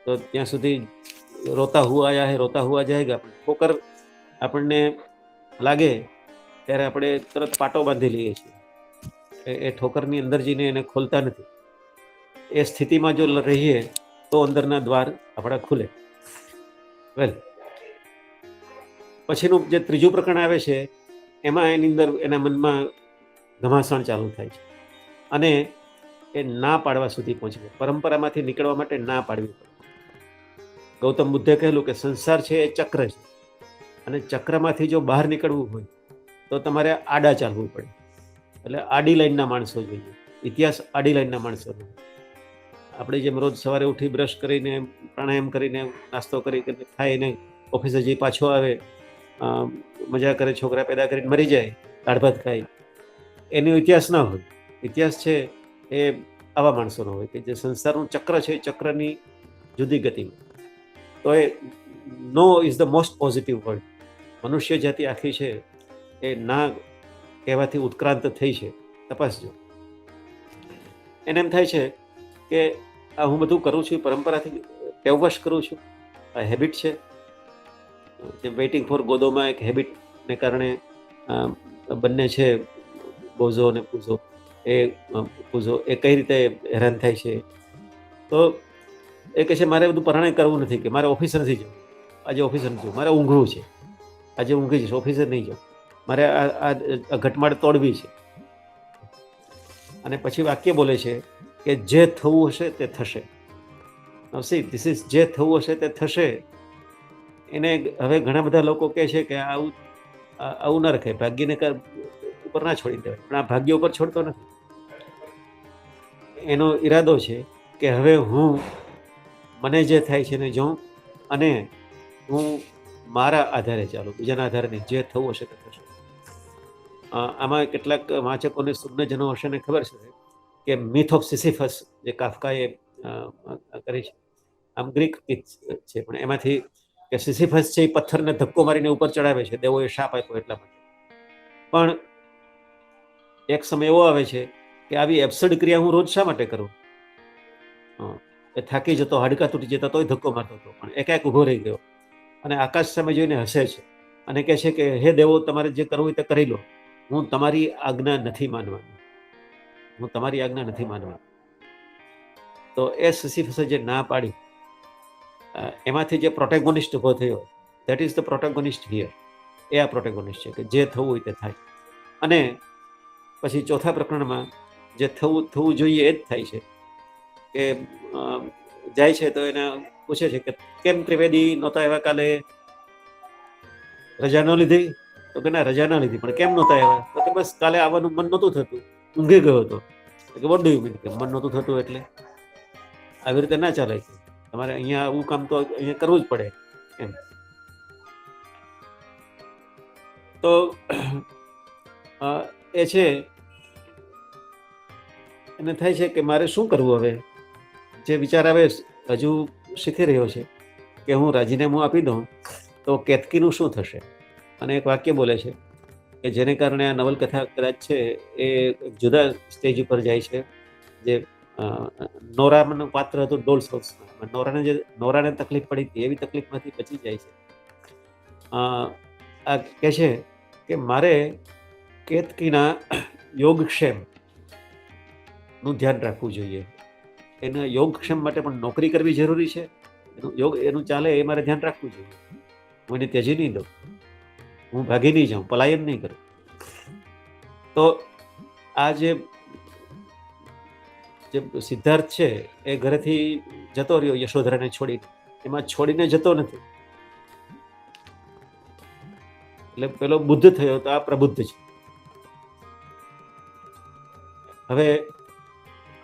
Speaker 2: તો ત્યાં સુધી રોતા હુઆ આયા હે રોતા હુઆ જાયગા. ઠોકર આપણને લાગે ત્યારે આપણે તરત પાટો બાંધી લઈએ છીએ, એ ઠોકરની અંદર જઈને એને ખોલતા નથી. એ સ્થિતિમાં જો રહીએ તો અંદરના દ્વાર આપણા ખુલે. વેલ, પછીનું જે ત્રીજું પ્રકરણ આવે છે એમાં એની અંદર એના મનમાં ઘમાસણ ચાલુ થાય છે અને એ ના પાડવા સુધી પહોંચે. પરંપરામાંથી નીકળવા માટે ના પાડવી પડે. ગૌતમ બુદ્ધે કહેલું કે સંસાર છે એ ચક્ર છે, અને ચક્રમાંથી જો બહાર નીકળવું હોય તો તમારે આડા ચાલવું પડે. એટલે આડી લાઈનના માણસો જોઈએ, ઇતિહાસ આડી લાઈનના માણસો જોઈએ. આપણે જેમ રોજ સવારે ઉઠી બ્રશ કરીને પ્રાણાયામ કરીને નાસ્તો કરી ખાઈને ઓફિસે જઈ પાછો આવે, મજા કરે, છોકરા પેદા કરીને મરી જાય, દાળ ભાત ખાય, એનો ઇતિહાસ ના હોય. ઇતિહાસ છે એ આવા માણસોનો હોય કે જે સંસારનું ચક્ર છે, ચક્રની જુદી ગતિમાં. તો એ no is the most positive word. મનુષ્ય જાતિ આખી છે એ ના કહેવાથી ઉત્ક્રાંત થઈ છે. તપાસજો. એને એમ થાય છે કે આ હું બધું કરું છું પરંપરાથી ટેવવશ કરું છું, આ હેબિટ છે. જેમ વેઇટિંગ ફોર ગોદોમાં એક હેબિટને કારણે બંને છે બોઝો અને પૂઝો, એ કઈ રીતે હેરાન થાય છે. તો એ કહે છે મારે બધું પરાણે કરવું નથી, કે મારે ઓફિસે નથી જવું, આજે ઓફિસે નથી જવું, મારે ઊંઘવું છે, આજે ઊંઘી જઈશ, ઓફિસે નહીં જાઉં, મારે આ ઘટમાળ તોડવી છે. અને પછી વાક્ય બોલે છે કે જે થવું હશે તે થશે. સી ધીસ ઇઝ જે થવું હશે તે થશે. એને હવે ઘણા બધા લોકો કહે છે કે આવું ના રખાય, ભાગ્યને ઉપર ના છોડી દેવાય, પણ આ ભાગ્ય ઉપર છોડતો નથી. એનો ઈરાદો છે કે હવે હું મને જે થાય છે ને જોઉં અને હું મારા આધારે ચાલું, બીજાના આધારે નહીં. જે થવું હશે તે થશે. આમાં કેટલાક વાંચકોને સુજ્ઞજનો હશે ને ખબર છે કે મિથ ઓફ સિસિફસ જે કાફકાએ કરી છે. આમ ગ્રીક છે, પણ એમાંથી કે સિસિફસ છે એ પથ્થરને ધક્કો મારીને ઉપર ચડાવે છે, દેવોએ શાપ આપ્યો એટલા માટે. પણ એક સમય એવો આવે છે કે આવી એબ્સર્ડ ક્રિયા હું રોજ શા માટે કરું? એ થાકી જતો, હાડકા તૂટી જતા તોય ધક્કો મારતો હતો, પણ એકાએક ઊભો રહી ગયો અને આકાશ સામે જોઈને હસે છે અને કહે છે કે હે દેવો, તમારે જે કરવું હોય તે કરી લો, હું તમારી આજ્ઞા નથી માનવાનો, હું તમારી આજ્ઞા નથી માનવાનો. તો એ સિસિફસે જે ના પાડી, એમાંથી જે પ્રોટેગોનિસ્ટ ઊભો થયો, ધેટ ઇઝ ધ પ્રોટેગોનિસ્ટ હિયર. એ આ પ્રોટેગોનિસ્ટ છે કે જે થવું હોય તે થાય. અને પછી ચોથા પ્રકરણમાં જે થવું જોઈએ એ જ થાય છે કે જાય છે તો એને પૂછે છે કે કેમ ત્રિવેદી નહોતા આવ્યા કાલે, રજા ન લીધી? તો કે ના, રજા ના લીધી, પણ કેમ નહોતા આવ્યા? તો કે બસ કાલે આવવાનું મન નહોતું થતું, ઊંઘી ગયો હતો. કે વોટ ડુ યુ મીન કે મન નહોતું થતું એટલે? આવી રીતે ના ચાલે, તમારે અહીંયા આવું કામ તો અહીંયા કરવું જ પડે એમ. તો એ છે, એને થાય છે કે મારે શું કરવું હવે? જે વિચાર આવે, હજુ શીખી રહ્યો છે કે હું રાજીનામું આપી દઉં તો કેતકીનું શું થશે? અને એક વાક્ય બોલે છે કે જેને કારણે આ નવલકથા કદાચ છે એ જુદા સ્ટેજ ઉપર જાય છે. જે નોરાનું પાત્ર હતું ડોલ્સ હાઉસમાં, નોરાને તકલીફ પડી હતી એવી તકલીફમાંથી બચી જાય છે. આ કહે છે કે મારે કેતકીના યોગક્ષેમ નું ધ્યાન રાખવું જોઈએ. એના યોગક્ષેમ માટે પણ નોકરી કરવી જરૂરી છે. એનું ચાલે એ મારે ધ્યાન રાખવું જોઈએ. હું એને ત્યજી નહીં દઉં, હું ભાગી નહીં જાઉં, પલાયન નહીં કરું. તો આ જે સિદ્ધાર્થ છે એ ઘરેથી જતો રહ્યો યશોધરાને છોડીને, એમાં છોડીને જતો નથી. એટલે પેલો બુદ્ધ થયો તો આ પ્રબુદ્ધ છે. હવે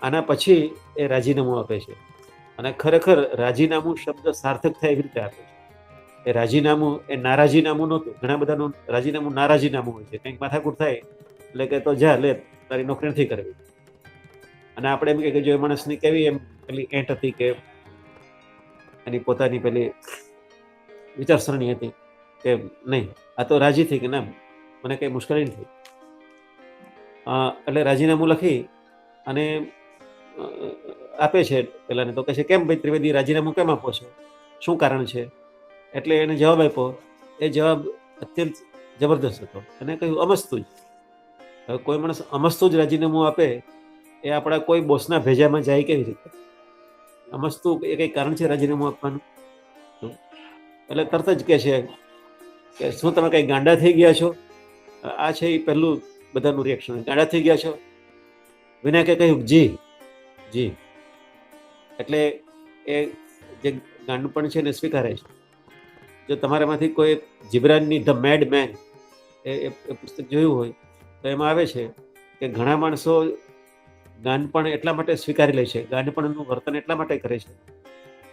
Speaker 2: આના પછી એ રાજીનામું આપે છે અને ખરેખર રાજીનામું શબ્દ સાર્થક થાય એવી રીતે આપે છે. એ રાજીનામું એ નારાજીનામું નહોતું. ઘણા બધાનું રાજીનામું નારાજીનામું હોય છે. કંઈક માથાકૂટ થાય એટલે કે તો જા લે, તારી નોકરી નથી કરવી. અને આપણે એમ કે જો એ માણસની કેવી એમ પેલી એંટ હતી કે એની પોતાની પેલી વિચારસરણી હતી કે નહીં, આ તો રાજી થઈ કે ના, મને કંઈ મુશ્કેલી નથી. એટલે રાજીનામું લખી અને આપે છે પેલાને. તો કહે છે કેમ ભાઈ ત્રિવેદી, રાજીનામું કેમ આપો છો, શું કારણ છે? એટલે એને જવાબ આપ્યો. એ જવાબ અત્યંત જબરદસ્ત હતો. એને કહ્યું અમસ્તું જ. હવે કોઈ માણસ અમસ્તું જ રાજીનામું આપે એ આપણા કોઈ બોસના ભેજામાં જાય કેવી રીતે? અમસ્તું એ કંઈ કારણ છે રાજીનામું આપવાનું? એટલે તરત જ કહે છે કે શું તમે કંઈ ગાંડા થઈ ગયા છો? આ છે એ પહેલું બધાનું રિએક્શન, ગાંડા થઈ ગયા છો? વિનાયકે કહ્યું જી જી. એટલે એ જે ગાંડપણ છે એને સ્વીકારે છે. જો તમારામાંથી કોઈ જિબ્રાનની ધ મેડ મેન એ પુસ્તક જોયું હોય તો એમાં આવે છે કે ઘણા માણસો ગાંડપણ એટલા માટે સ્વીકારી લે છે, ગાંડપણનું વર્તન એટલા માટે કરે છે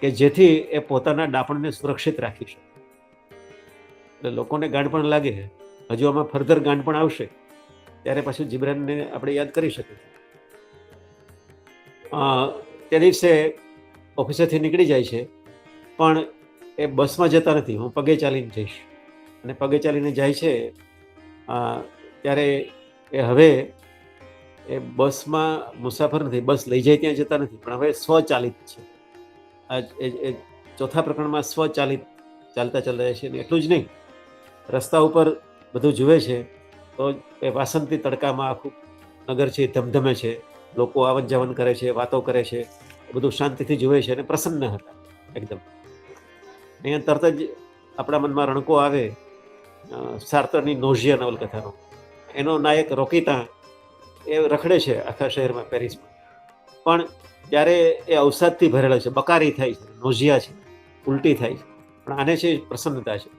Speaker 2: કે જેથી એ પોતાના ડાપણને સુરક્ષિત રાખી શકે. એટલે લોકોને ગાંડપણ લાગે, હજુ આમાં ફર્ધર ગાંડપણ આવશે ત્યારે પાછું જિબ્રાનને આપણે યાદ કરી શકીએ. તે દિવસે ઓફિસેથી નીકળી જાય છે, પણ એ બસમાં જતા નથી. હું પગે ચાલીને જઈશ. અને પગે ચાલીને જાય છે ત્યારે એ હવે એ બસમાં મુસાફર નથી, બસ લઈ જાય ત્યાં જતા નથી, પણ હવે સ્વચાલિત છે. એ ચોથા પ્રકરણમાં સ્વચાલિત ચાલતા જાય છે. એટલું જ નહીં, રસ્તા ઉપર બધું જુએ છે તો એ વાસંતી તડકામાં આખું નગર છે ધમધમે છે, લોકો આવન જાવન કરે છે, વાતો કરે છે, બધું શાંતિથી જુએ છે અને પ્રસન્ન હતા એકદમ. અહીંયા તરત જ આપણા મનમાં રણકો આવે સાર્ત્રની નોઝિયા નવલકથાનો. એનો નાયક રોકીતા એ રખડે છે આખા શહેરમાં, પેરિસમાં, પણ ત્યારે એ અવસાદથી ભરેલા છે, બકારી થાય છે, નોઝિયા છે, ઉલટી થાય છે, પણ આને છે પ્રસન્નતા છે.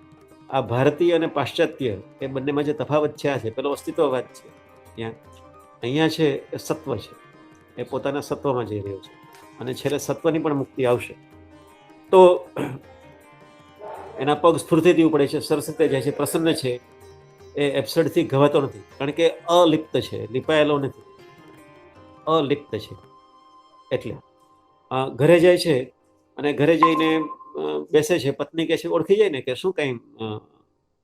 Speaker 2: આ ભારતીય અને પાશ્ચાત્ય એ બંનેમાં જે તફાવત છે આ છે, પેલો અસ્તિત્વવાદ છે ત્યાં. અહીંયા છે એ સત્વ છે, એ પોતાના સત્વમાં જઈ રહ્યો છે અને છેલ્લે સત્વની પણ મુક્તિ આવશે. તો એના પગ સ્ફૂર્તિથી ઉપડે છે, સરસ રીતે જાય છે, પ્રસન્ન છે. એ એબ્સર્ડથી ઘવાતો નથી, કારણ કે અલિપ્ત છે, લીપાયેલો નથી, અલિપ્ત છે. એટલે ઘરે જાય છે અને ઘરે જઈને બેસે છે. પત્ની કહે છે, ઓળખી જાય ને કે શું કંઈ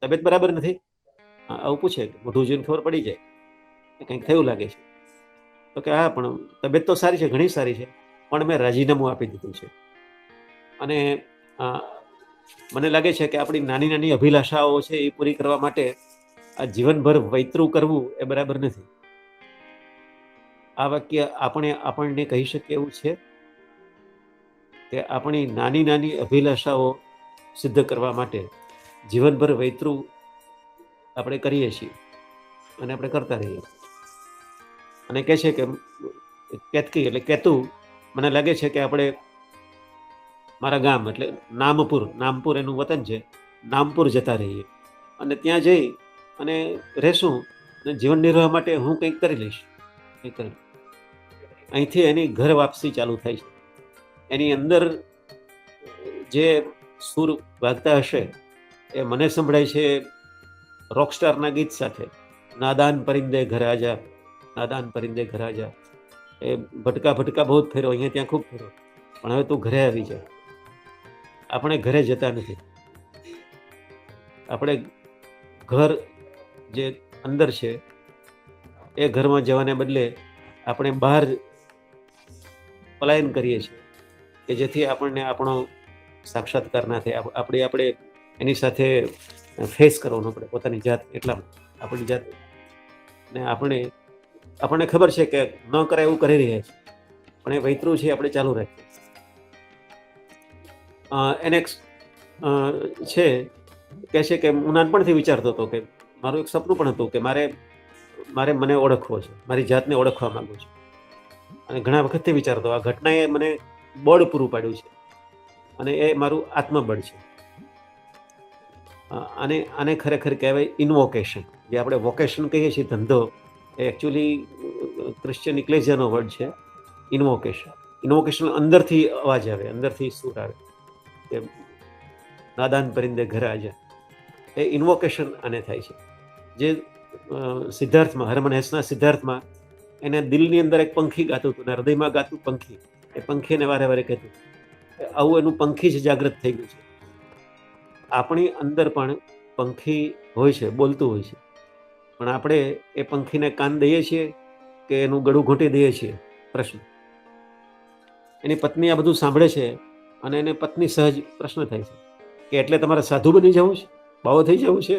Speaker 2: તબિયત બરાબર નથી, આવું પૂછે, મોઢું જોઈને ખબર પડી જાય કે કંઈક થયું લાગે છે. તો કે હા, પણ તબિયત તો સારી છે, ઘણી સારી છે, પણ મેં રાજીનામું આપી દીધું છે. અને મને લાગે છે કે આપણી નાની નાની અભિલાષાઓ છે એ પૂરી કરવા માટે આ જીવનભર વૈતરું કરવું એ બરાબર નથી. આ વાક્ય આપણને કહી શકીએ એવું છે કે આપણી નાની નાની અભિલાષાઓ સિદ્ધ કરવા માટે જીવનભર વૈતરું આપણે કરીએ છીએ અને આપણે કરતા રહીએ. અને કહે છે કે કેતકી એટલે કેતુ, મને લાગે છે કે આપણે મારા ગામ એટલે નામપુર એનું વતન છે, નામપુર જતા રહીએ અને ત્યાં જઈ અને રહેશું અને જીવન નિર્વાહ માટે હું કંઈક કરી લઈશ. અહીંથી એની ઘર વાપસી ચાલુ થાય છે. એની અંદર જે સૂર વાગતા હશે એ મને સંભળાય છે રોકસ્ટારના ગીત સાથે, નાદાન પરિંદે ઘર આજા, નાદાન પરિંદે ઘર આજા. એ ભટકા ભટકા બહુ ફેરો, અહીંયા ત્યાં ખૂબ ફેરો, પણ હવે તું ઘરે આવી જા. આપણે ઘરે જતા નથી. આપણે ઘર જે અંદર છે એ ઘરમાં જવાને બદલે આપણે બહાર પલાયન કરીએ છીએ કે જેથી આપણને આપણો સાક્ષાત્કાર ના થાય. આપણે એની સાથે ફેસ કરવાનું પડે પોતાની જાત, એટલા આપણી જાત. ને આપણને ખબર છે કે ન કરે એવું કરી રહ્યા છે, પણ એ વૈતરું છે આપણે ચાલુ રાખીએ. એને છે કહે છે કે હું નાનપણથી વિચારતો હતો કે મારું એક સપનું પણ હતું કે મારે મને ઓળખવો છે, મારી જાતને ઓળખવા માંગુ છું. અને ઘણા વખતથી વિચારતો, આ ઘટનાએ મને બળ પૂરું પાડ્યું છે અને એ મારું આત્મબળ છે. આને ખરેખર કહેવાય ઇન્વોકેશન. જે આપણે વોકેશન કહીએ છીએ, ધંધો, એ એકચ્યુઅલી ક્રિશ્ચિયન ઇક્લેસિયાનો વર્ડ છે, ઇન્વોકેશન. ઇન્વોકેશન અંદરથી અવાજ આવે, અંદરથી સૂર આવે કે નાદાન પરિંદે ઘર આજા. એ ઇન્વોકેશન આને થાય છે. જે સિદ્ધાર્થમાં, હરમન હેસના સિદ્ધાર્થમાં એને દિલની અંદર એક પંખી ગાતું હતું ને હૃદયમાં ગાતું પંખી, એ પંખીને વારે વારે કહેતું. આવું એનું પંખી જ જાગૃત થઈ ગયું છે. આપણી અંદર પણ પંખી હોય છે, બોલતું હોય છે, પણ આપણે એ પંખીને કાન દઈએ છીએ કે એનું ગળું ઘૂંટી દઈએ છીએ? પ્રશ્ન. એની પત્ની આ બધું સાંભળે છે અને એને પત્ની સહજ પ્રશ્ન થાય છે કે એટલે તમારે સાધુ બની જવું છે, બાવો થઈ જવું છે?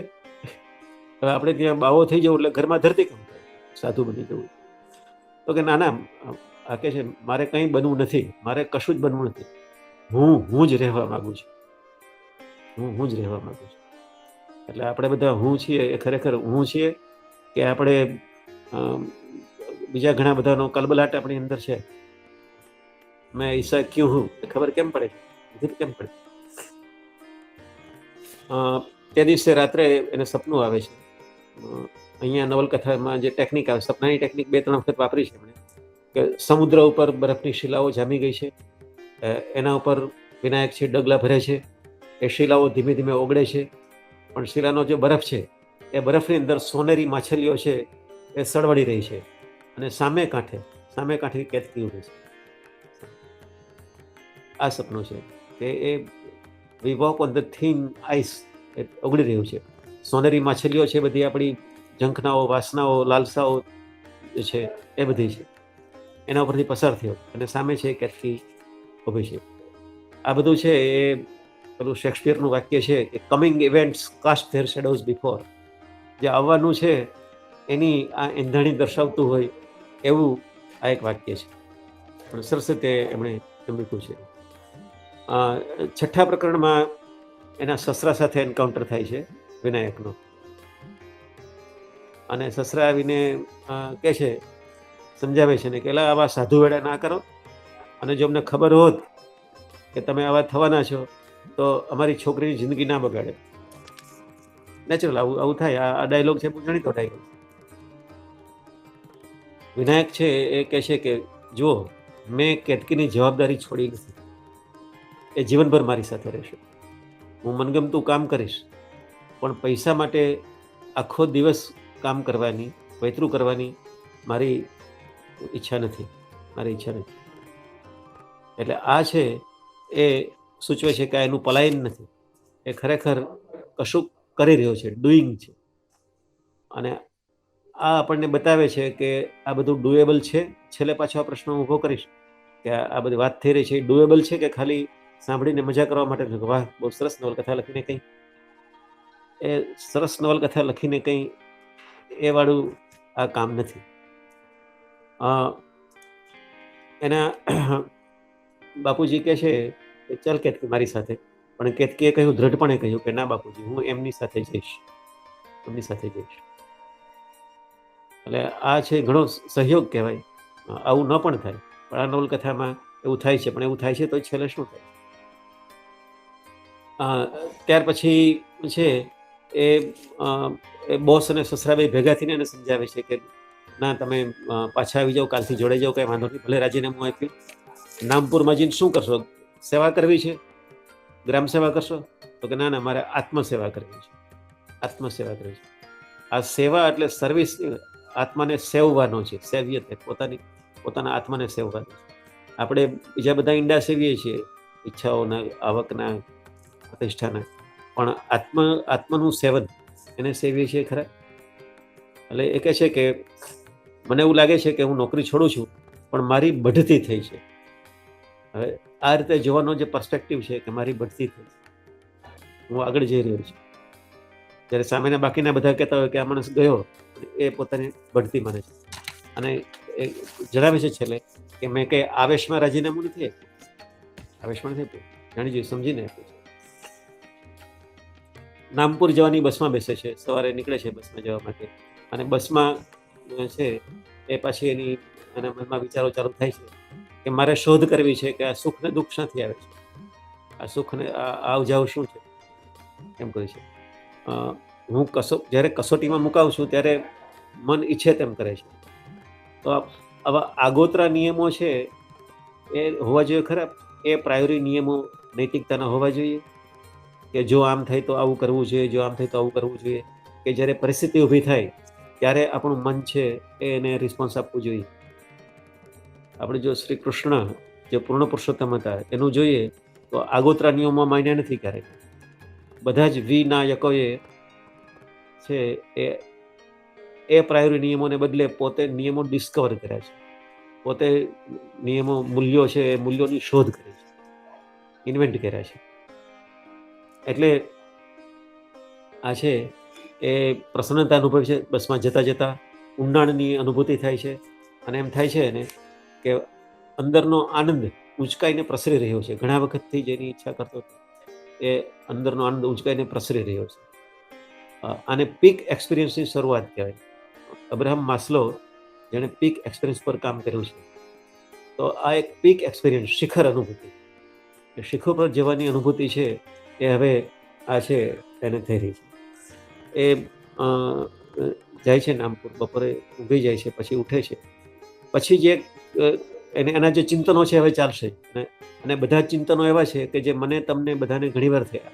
Speaker 2: હવે આપણે ત્યાં બાવો થઈ જવું એટલે ઘરમાં ધરતીકંપ થાય, સાધુ બની જવું. તો કે ના, આ કે છે મારે કંઈ બનવું નથી, મારે કશું જ બનવું નથી, હું જ રહેવા માંગુ છું, હું જ રહેવા માંગુ છું. એટલે આપણે બધા હું છીએ એ ખરેખર હું છીએ કે આપણે બીજા ઘણા બધાનો કલબલાટ આપણી અંદર છે? મેં ઈસા ક્યું હું, ખબર કેમ પડે? કેમ પડે? તે દિવસે રાત્રે એને સપનું આવે છે. અહીંયા નવલકથામાં જે ટેકનિક આવે, સપનાની ટેકનિક 2-3 વખત વાપરી છે એમણે, કે સમુદ્ર ઉપર બરફની શિલાઓ જામી ગઈ છે, એના ઉપર વિનાયક છે ડગલા ભરે છે, એ શિલાઓ ધીમે ધીમે ઓગળે છે, પણ શિલાનો જે બરફ છે એ બરફની અંદર સોનેરી માછલીઓ છે એ સળવળી રહી છે અને સામે કાંઠે કેતકી ઊભી છે. આ સપનું છે કે એ we walk on the thin ice, એ ઓગળી રહ્યું છે. સોનેરી માછલીઓ છે, બધી આપણી ઝંખનાઓ, વાસનાઓ, લાલસાઓ જે છે એ બધી છે, એના ઉપરથી પસાર થયો અને સામે છે કેતકી ઊભી છે. આ બધું છે એ પેલું શેક્સપિયરનું વાક્ય છે કે coming events cast their shadows before. જે આવવાનું છે એની આ એંધાણી દર્શાવતું હોય એવું આ એક વાક્ય છે, પણ સરસ રીતે એમણે મૂક્યું છે. 6ઠ્ઠા પ્રકરણમાં એના સસરા સાથે એન્કાઉન્ટર થાય છે વિનાયકનો, અને સસરા આવીને કહે છે, સમજાવે છે ને કે એલા આવા સાધુ વેડા ના કરો, અને જો અમને ખબર હોત કે તમે આવા થવાના છો તો અમારી છોકરીની જિંદગી ના બગાડે. નેચરલ આવું થાય. આ ડાયલોગ છે, બહુ જાણીતો ડાયલોગ. વિનાયક છે એ કહે છે કે જુઓ, મેં કેતકીની જવાબદારી છોડી નથી, એ જીવનભર મારી સાથે રહેશે. હું મનગમતું કામ કરીશ, પણ પૈસા માટે આખો દિવસ કામ કરવાની, વૈતરું કરવાની મારી ઈચ્છા નથી. એટલે આ છે એ સૂચવે છે કે આ એનું પલાયન નથી, એ ખરેખર કશું કરી રહ્યો છે, ડુઈંગ છે. અને આ આપણને બતાવે છે કે આ બધું ડુએબલ છે. છેલ્લે પાછો આ પ્રશ્ન ઊભો કરીશ કે આ બધી વાત થઈ રહી છે એ ડુએબલ છે કે ખાલી સાંભળીને મજા કરવા માટે? વાહ, બહુ સરસ નવલકથા લખીને કંઈ એ સરસ નવલકથા લખીને કંઈ એ વાળું આ કામ નથી. એના બાપુજી કહે છે કે ચાલ કેતકી મારી સાથે, પણ કેતકીએ કહ્યું, દ્રઢપણે કહ્યું કે ના બાપુજી, હું એમની સાથે જઈશ, એમની સાથે જઈશ. એટલે આ છે ઘણો સહયોગ કહેવાય. આવું ન પણ થાય, પણ આ નવલકથામાં એવું થાય છે. પણ એવું થાય છે તો છેલ્લે શું થાય? ત્યાર પછી છે એ બોસ અને સસરાભાઈ ભેગા થઈને એને સમજાવે છે કે ના, તમે પાછા આવી જાઓ, કાલથી જોડાઈ જાઓ, કંઈ વાંધો નહીં, ભલે રાજીનામું આપ્યું. નામપુરમાં જઈને શું કરશો? સેવા કરવી છે? ગ્રામ સેવા કરશો? તો કે ના ના, મારે આત્મસેવા કરવી છે, આત્મસેવા કરવી છે. આ સેવા એટલે સર્વિસ, આત્માને સેવવાનો છે, સેવ્યત, પોતાના આત્માને સેવવાનો છે. આપણે બીજા બધા ઈંડા સેવીએ છીએ, ઈચ્છાઓના, આવકના, પ્રતિષ્ઠાના, પણ આત્માનું સેવન એને સેવીએ છીએ ખરા? એટલે એ કહે છે કે મને એવું લાગે છે કે હું નોકરી છોડું છું, પણ મારી બઢતી થઈ છે. હવે આ રીતે જોવાનો જે પર્સપેક્ટિવ છે કે મારી બઢતી થઈ, હું આગળ જઈ રહ્યો છું, જ્યારે સામેના બાકીના બધા કહેતા હોય કે આ માણસ ગયો, એ પોતાની બઢતી માને છે. અને એ જણાવે છે છેલ્લે કે મેં કંઈ આવેશમાં રાજીનામું નથી આપ્યું, આવેશમાં નથી આપ્યું, જાણી જોઈ સમજીને આપ્યું છે. નામપુર જવાની બસમાં બેસે છે, સવારે નીકળે છે બસમાં જવા માટે, અને બસમાં છે એ પાછી એના મનમાં વિચારો ચાલુ થાય છે કે મારે શોધ કરવી છે કે આ સુખ ને દુઃખ શાથી આવે છે, આ સુખ ને આવ જાવ શું છે, એમ કરે છે. હું જ્યારે કસોટીમાં મુકાવું છું ત્યારે મન ઈચ્છે તેમ કરે છે. તો આવા આગોતરા નિયમો છે એ હોવા જોઈએ ખરા? એ પ્રાયોરી નિયમો નૈતિકતાના હોવા જોઈએ કે જો આમ થાય તો આવું કરવું જોઈએ, જો આમ થાય તો આવું કરવું જોઈએ, કે જ્યારે પરિસ્થિતિ ઊભી થાય ત્યારે આપણું મન છે એને રિસ્પોન્સ આપવું જોઈએ. આપણે જો શ્રી કૃષ્ણ જે પૂર્ણ પુરુષોત્તમ હતા એનું જોઈએ તો આગોતરા નિયમો માન્યા નથી ક્યારેય. બધા જ વિનાયકોએ છે એ પ્રાયોરી નિયમોને બદલે પોતે નિયમો ડિસ્કવર કર્યા છે, પોતે નિયમો, મૂલ્યો છે એ મૂલ્યોની શોધ કરી છે, ઇન્વેન્ટ કર્યા છે. એટલે આ છે એ પ્રસન્નતા અનુભવે છે. બસમાં જતા જતા ઊંડાણની અનુભૂતિ થાય છે, અને એમ થાય છે એને કે અંદરનો આનંદ ઉંચકાઈને પ્રસરી રહ્યો છે. ઘણા વખતથી જેની ઈચ્છા કરતો હતો એ અંદરનો આનંદ ઉંચકાઈને પ્રસરી રહ્યો છે. આને પીક એક્સપિરિયન્સની શરૂઆત કહેવાય. અબ્રાહમ માસ્લો જેણે પીક એક્સપિરિયન્સ પર કામ કર્યું છે, તો આ એક પીક એક્સપિરિયન્સ, શિખર અનુભૂતિ, શિખર પર જવાની અનુભૂતિ છે એ હવે આ છે એને થઈ રહી છે. એ જાય છે નામપુર, બપોરે ઊંઘી જાય છે, પછી ઉઠે છે, પછી જે એના જે ચિંતનો છે હવે ચાલશે, અને બધા ચિંતનો એવા છે કે જે મને, તમને, બધાને ઘણીવાર થયા,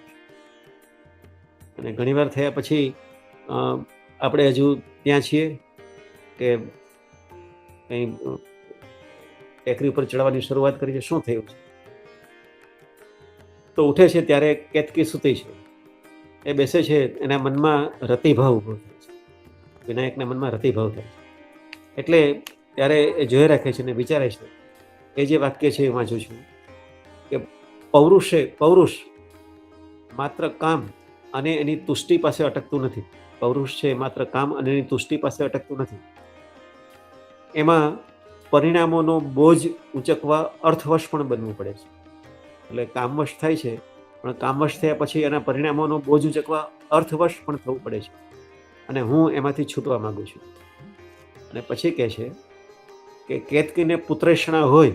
Speaker 2: અને ઘણીવાર થયા પછી આપણે હજુ ત્યાં છીએ કે કંઈ ટેકરી ઉપર ચડવાની શરૂઆત કરી છે, શું થયું છે? તો ઉઠે છે ત્યારે કેતકી સૂતી છે, એ બેસે છે, એના મનમાં રતિભાવ ઉભો થાય છે, વિનાયકના મનમાં રતિભાવ થાય છે. એટલે ત્યારે એ જોઈ રાખે છે અને વિચારે છે. એ જે વાક્ય છે એ વાંચું છું કે પૌરુષ માત્ર કામ અને એની તુષ્ટિ પાસે અટકતું નથી. પૌરુષ છે માત્ર કામ અને એની તુષ્ટિ પાસે અટકતું નથી. એમાં પરિણામોનો બોજ ઉંચકવા અર્થવશ પણ બનવું પડે છે. એટલે કામવશ થાય છે, પણ કામવશ થયા પછી એના પરિણામોનો બોજ ઉંચકવા અર્થવશ પણ થવું પડે છે, અને હું એમાંથી છૂટવા માંગુ છું. અને પછી કહે છે કે કેતકીને પુત્રેષણા હોય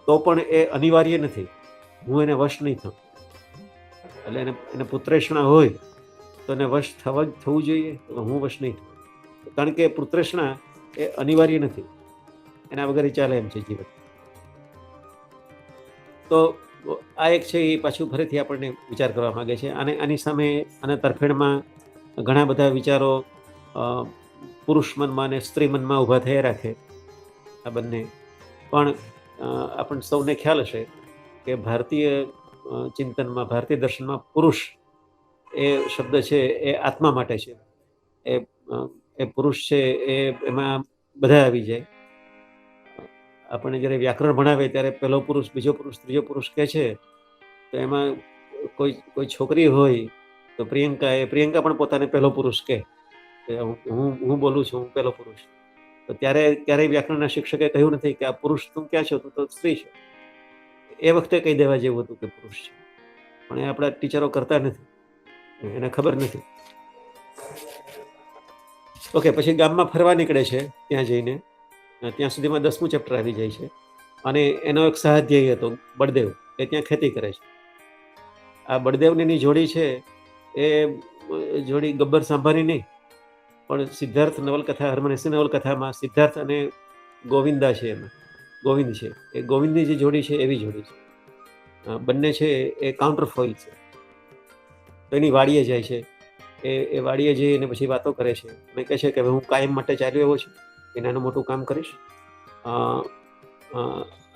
Speaker 2: તો પણ એ અનિવાર્ય નથી, હું એને વશ નહીં થઉં. એટલે એને પુત્રેષણા હોય તો એને વશ થવું જોઈએ, તો હું વશ નહીં થઉં, કારણ કે પુત્રેષણા એ અનિવાર્ય નથી, એના વગર ચાલે એમ છે જીવન. તો આ એક છે એ પાછું ફરીથી આપણને વિચાર કરવા માંગે છે. અને આની સામે અને તરફેણમાં ઘણા બધા વિચારો પુરુષ મનમાં અને સ્ત્રી મનમાં ઊભા થયા રાખે આ બંને. પણ આપણને સૌને ખ્યાલ હશે કે ભારતીય ચિંતનમાં, ભારતીય દર્શનમાં પુરુષ એ શબ્દ છે એ આત્મા માટે છે. એ પુરુષ છે એમાં બધા આવી જાય. આપણને જ્યારે વ્યાકરણ ભણાવે ત્યારે પહેલો પુરુષ, બીજો પુરુષ, ત્રીજો પુરુષ કહે છે, તો એમાં કોઈ છોકરી હોય તો પ્રિયંકા પણ પોતાને પહેલો પુરુષ કહે કે હું બોલું છું, હું પહેલો પુરુષ. તો ત્યારે ક્યારેય વ્યાકરણના શિક્ષકે કહ્યું નથી કે આ પુરુષ તું ક્યાં છો, તું તો સ્ત્રી છે. એ વખતે કહી દેવા જેવું હતું કે પુરુષ છે, પણ એ આપણા ટીચરો કરતા નથી, એને ખબર નથી. ઓકે, પછી ગામમાં ફરવા નીકળે છે. ત્યાં જઈને ત્યાં સુધીમાં 10મું ચેપ્ટર આવી જાય છે. અને એનો એક સહાધ્યાયી હતો બળદેવ, એ ત્યાં ખેતી કરે છે. આ બળદેવની જોડી છે એ જોડી ગબ્બર સાંભાની નહીં, પણ સિદ્ધાર્થ નવલકથા, હરમનહેસી નવલકથામાં સિદ્ધાર્થ અને ગોવિંદા છે, એમાં ગોવિંદ છે. એ ગોવિંદની જે જોડી છે એવી જોડી છે. બંને છે એ કાઉન્ટર ફોઇલ છે. તો એની વાડીએ જાય છે. એ વાડીએ જઈ અને પછી વાતો કરે છે અને કહે છે કે હું કાયમ માટે ચાલ્યો એવો છું, એ નાનું મોટું કામ કરીશ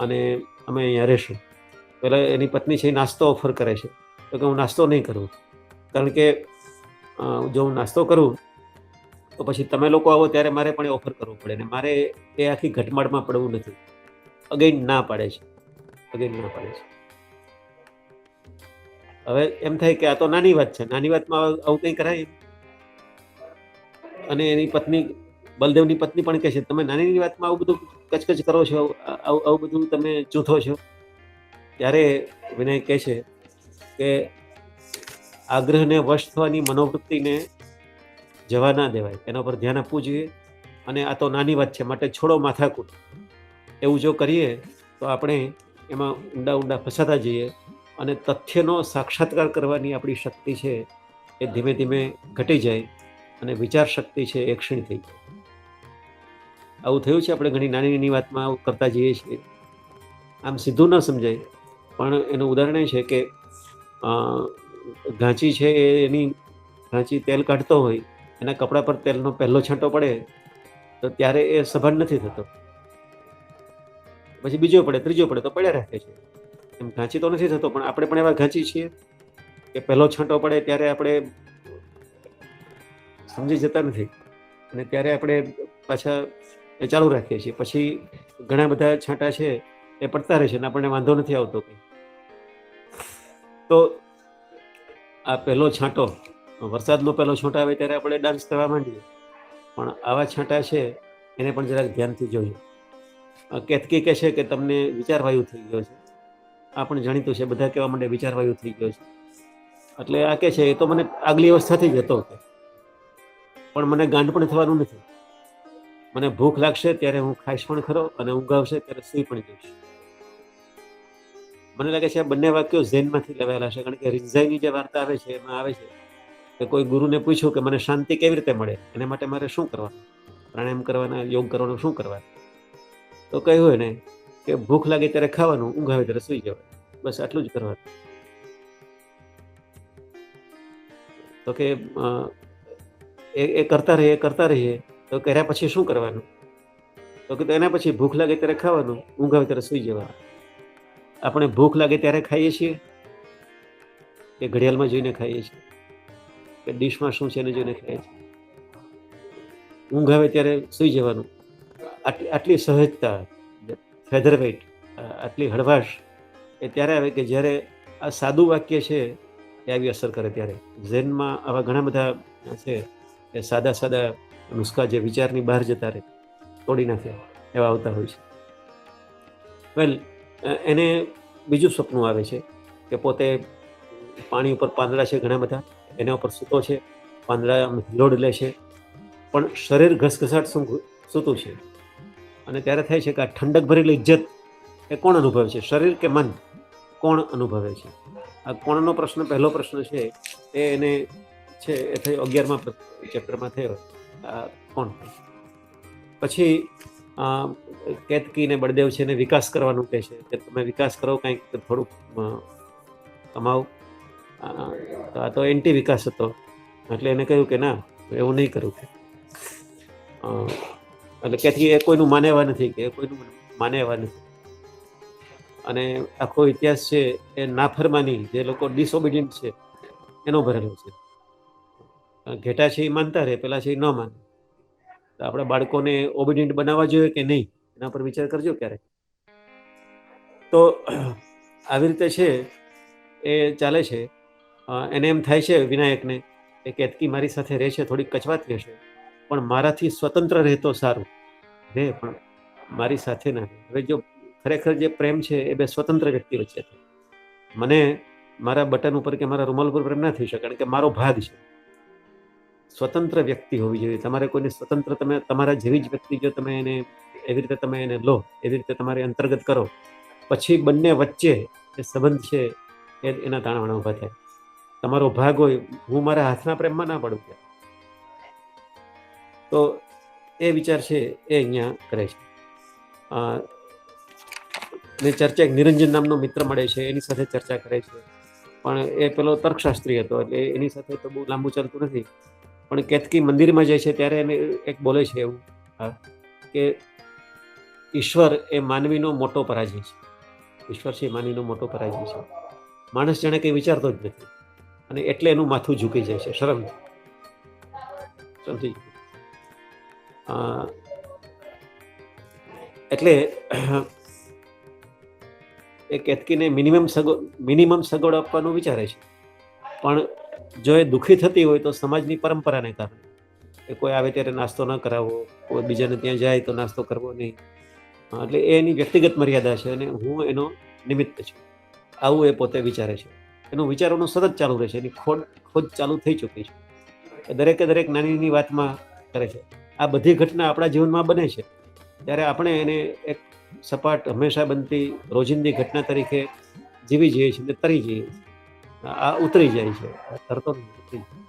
Speaker 2: અને અમે અહીંયા રહેશું. પહેલાં એની પત્ની છે એ નાસ્તો ઓફર કરે છે, તો કે હું નાસ્તો નહીં કરું, કારણ કે જો હું નાસ્તો કરું તો પછી તમે લોકો આવો ત્યારે મારે પણ એ ઓફર કરવું પડે, ને મારે એ આખી ઘટમાળમાં પડવું નથી. અગેન ના પાડે છે. હવે એમ થાય કે આ તો નાની વાત છે, નાની વાતમાં આવું કંઈ કરાય. અને એની પત્ની, બલદેવની પત્ની પણ કહે છે તમે નાની વાતમાં આવું બધું કચકચ કરો છો, આવું બધું તમે જૂથો છો. ત્યારે વિનય કહે છે કે આગ્રહને વશ થવાની મનોવૃત્તિને જવા ના દેવાય, એના પર ધ્યાન આપવું જોઈએ. અને આ તો નાની વાત છે, માટે છોડો માથાકૂટ. એવું જો કરીએ તો આપણે એમાં ઊંડા ફસાતા જઈએ અને તથ્યનો સાક્ષાત્કાર કરવાની આપણી શક્તિ છે એ ધીમે ધીમે ઘટી જાય અને વિચાર શક્તિ છે એ ક્ષીણ થઈ જાય. આવું થયું છે. આપણે ઘણી નાની વાતમાં આવું કરતા જઈએ છીએ. આમ સીધું ન સમજાય, પણ એનું ઉદાહરણ એ છે કે ઘાંચી છે એની ઘાંચી તેલ કાઢતો હોય, એના કપડા પર તેલનો પહેલો છાંટો પડે તો ત્યારે એ સભાન નથી થતો, પછી બીજો પડે, ત્રીજો પડે તો પડ્યા રાખે છે. એમ ઘાંચી તો નથી થતો, પણ આપણે પણ એવા ઘાંચી છીએ કે પહેલો છાંટો પડે ત્યારે આપણે સમજી જતા નથી અને ત્યારે આપણે પાછા એ ચાલુ રાખીએ છીએ. પછી ઘણા બધા છાંટા છે એ પડતા રહે છે અને આપણને વાંધો નથી આવતો કંઈ. તો આ પહેલો છાંટો, વરસાદનો પહેલો છાંટો આવે ત્યારે આપણે ડાન્સ કરવા માંડીએ, પણ આવા છાંટા છે એને પણ જરાક ધ્યાનથી જોઈએ. કેતકી કહે છે કે તમને વિચારવાયુ થઈ ગયો છે. આ પણ જાણીતું છે, બધા કહેવા માંડે વિચારવાયુ થઈ ગયો છે. એટલે આ કહે છે એ તો મને આગલી અવસ્થાથી જ હતો, પણ મને ગાંડ પણ થવાનું નથી. મને ભૂખ લાગશે ત્યારે હું ખાઈશ પણ ખરો, અને ઊંઘ આવશે ત્યારે સૂઈ પણ જઈશ. મને લાગે છે આ બંને વાક્યો ઝેનમાંથી લેવાયેલા છે, કારણ કે રિઝાઈની જે વાર્તા આવે છે એમાં આવે છે કે કોઈ ગુરુને પૂછ્યું કે મને શાંતિ કેવી રીતે મળે, એના માટે મારે શું કરવાનું, પ્રાણાયામ કરવાના, યોગ કરવાનું, શું કરવાનું? તો કહ્યું એને કે ભૂખ લાગે ત્યારે ખાવાનું, ઊંઘ આવે ત્યારે સૂઈ જવાનું, બસ આટલું જ કરવાનું. તો કે એ કરતા રહીએ તો કર્યા પછી શું કરવાનું? તો કે એના પછી ભૂખ લાગે ત્યારે ખાવાનું, ઊંઘ આવે ત્યારે સૂઈ જવાનું. આપણે ભૂખ લાગે ત્યારે ખાઈએ છીએ કે ઘડિયાળમાં જોઈને ખાઈએ છીએ કે ડીશમાં શું છે એને જોઈને ખાઈએ છીએ? ઊંઘ આવે ત્યારે સૂઈ જવાનું. આટલી સહજતા, ફેધર વેઇટ, આટલી હળવાશ એ ત્યારે આવે કે જ્યારે આ સાદું વાક્ય છે એ આવી અસર કરે ત્યારે. ઝેનમાં આવા ઘણા બધા છે એ સાદા નુસ્ખા જે વિચારની બહાર જતા રહે, તોડી નાખે, એવા આવતા હોય છે. વેલ, એને બીજું સપનું આવે છે કે પોતે પાણી ઉપર પાંદડા છે ઘણા બધા, એના ઉપર સૂતો છે, પાંદડા લોડ લે છે, પણ શરીર ઘસઘસાટ સૂતું છે. અને ત્યારે થાય છે કે આ ઠંડક ભરેલી ઇજ્જત એ કોણ અનુભવે છે, શરીર કે મન? કોણ અનુભવે છે? આ કોણનો પ્રશ્ન, પહેલો પ્રશ્ન છે એ એને છે એ થયો 11મા ચેપ્ટરમાં થયો. કોણ? પછી કેતકી ને બળદેવ છે એને વિકાસ કરવાનું કહે છે કે તમે વિકાસ કરો, કંઈક થોડુંક કમાવો. તો આ તો એન્ટી વિકાસ હતો, એટલે એને કહ્યું કે ના, એવું નહીં કરું. એટલે કેતકી એ કોઈનું માને એવા નથી. અને આખો ઇતિહાસ છે એ નાફરમાની, જે લોકો ડિસઓબિડિયન્ટ છે એનો ભરેલો છે. ઘેટા છે એ માનતા રહે, પેલા છે એ ન માને. તો આપણે બાળકોને ઓબિડિયન્ટ બનાવવા જોઈએ કે નહીં, એના પર વિચાર કરજો ક્યારેક. તો આવી રીતે છે એ ચાલે છે. એને એમ થાય છે વિનાયકને કે કેતકી મારી સાથે રહેશે, થોડીક કચવાત રહેશે, પણ મારાથી સ્વતંત્ર રહેતો સારું રહે, પણ મારી સાથે ના રહે. હવે જો ખરેખર જે પ્રેમ છે એ બે સ્વતંત્ર વ્યક્તિ વચ્ચે છે. મને મારા બટન ઉપર કે મારા રૂમાલ ઉપર પ્રેમ ના થઈ શકે, કારણ કે મારો ભાગ છે. સ્વતંત્ર વ્યક્તિ હોવી જોઈએ. તમારે કોઈને સ્વતંત્ર, તમે તમારા જેવી જ વ્યક્તિ જો તમે એને એવી રીતે તમે એને લો, એવી રીતે તમારે અંતર્ગત કરો, પછી બંને વચ્ચે એ સંબંધ છે એના તાણાવાણા ઊભા થાય. તમારો ભાગ હોય, હું મારા હાથના પ્રેમમાં ના પડું. તો એ વિચાર છે એ અહીંયા કરે છે. ને ચર્ચા, એક નિરંજન નામનો મિત્ર મળે છે, એની સાથે ચર્ચા કરે છે. પણ એ પેલો તર્કશાસ્ત્રી હતો, એટલે એની સાથે તો બહુ લાંબુ ચાલતું નથી. પણ કેતકી મંદિરમાં જાય છે ત્યારે એને એક બોલે છે એવું કે ઈશ્વર એ માનવીનો મોટો પરાજય છે. ઈશ્વર છે એ માનવીનો મોટો પરાજય છે. માણસ જાણે કંઈ વિચારતો જ નથી, અને એટલે એનું માથું ઝૂકી જાય છે શરમ. સમજી? એટલે એ કેતકીને મિનિમમ સગવડ આપવાનું વિચારે છે. પણ જો એ દુઃખી થતી હોય તો સમાજની પરંપરાને કારણે એ કોઈ આવે ત્યારે નાસ્તો ન કરાવવો, કોઈ બીજાને ત્યાં જાય તો નાસ્તો કરવો નહીં. એટલે એ એની વ્યક્તિગત મર્યાદા છે, અને હું એનો નિમિત્ત છું, આવું એ પોતે વિચારે છે. એનું વિચારોનું સતત ચાલુ રહે છે, એની ખોજ ચાલુ થઈ ચૂકી છે. દરેકે દરેક નાની વાતમાં કરે છે. આ બધી ઘટના આપણા જીવનમાં બને છે ત્યારે આપણે એને એક સપાટ, હંમેશા બનતી રોજિંદી ઘટના તરીકે જીવી જઈએ છીએ, તરી જઈએ છીએ. આ ઉતરી જાય છે, તરતો ઉતરી જાય.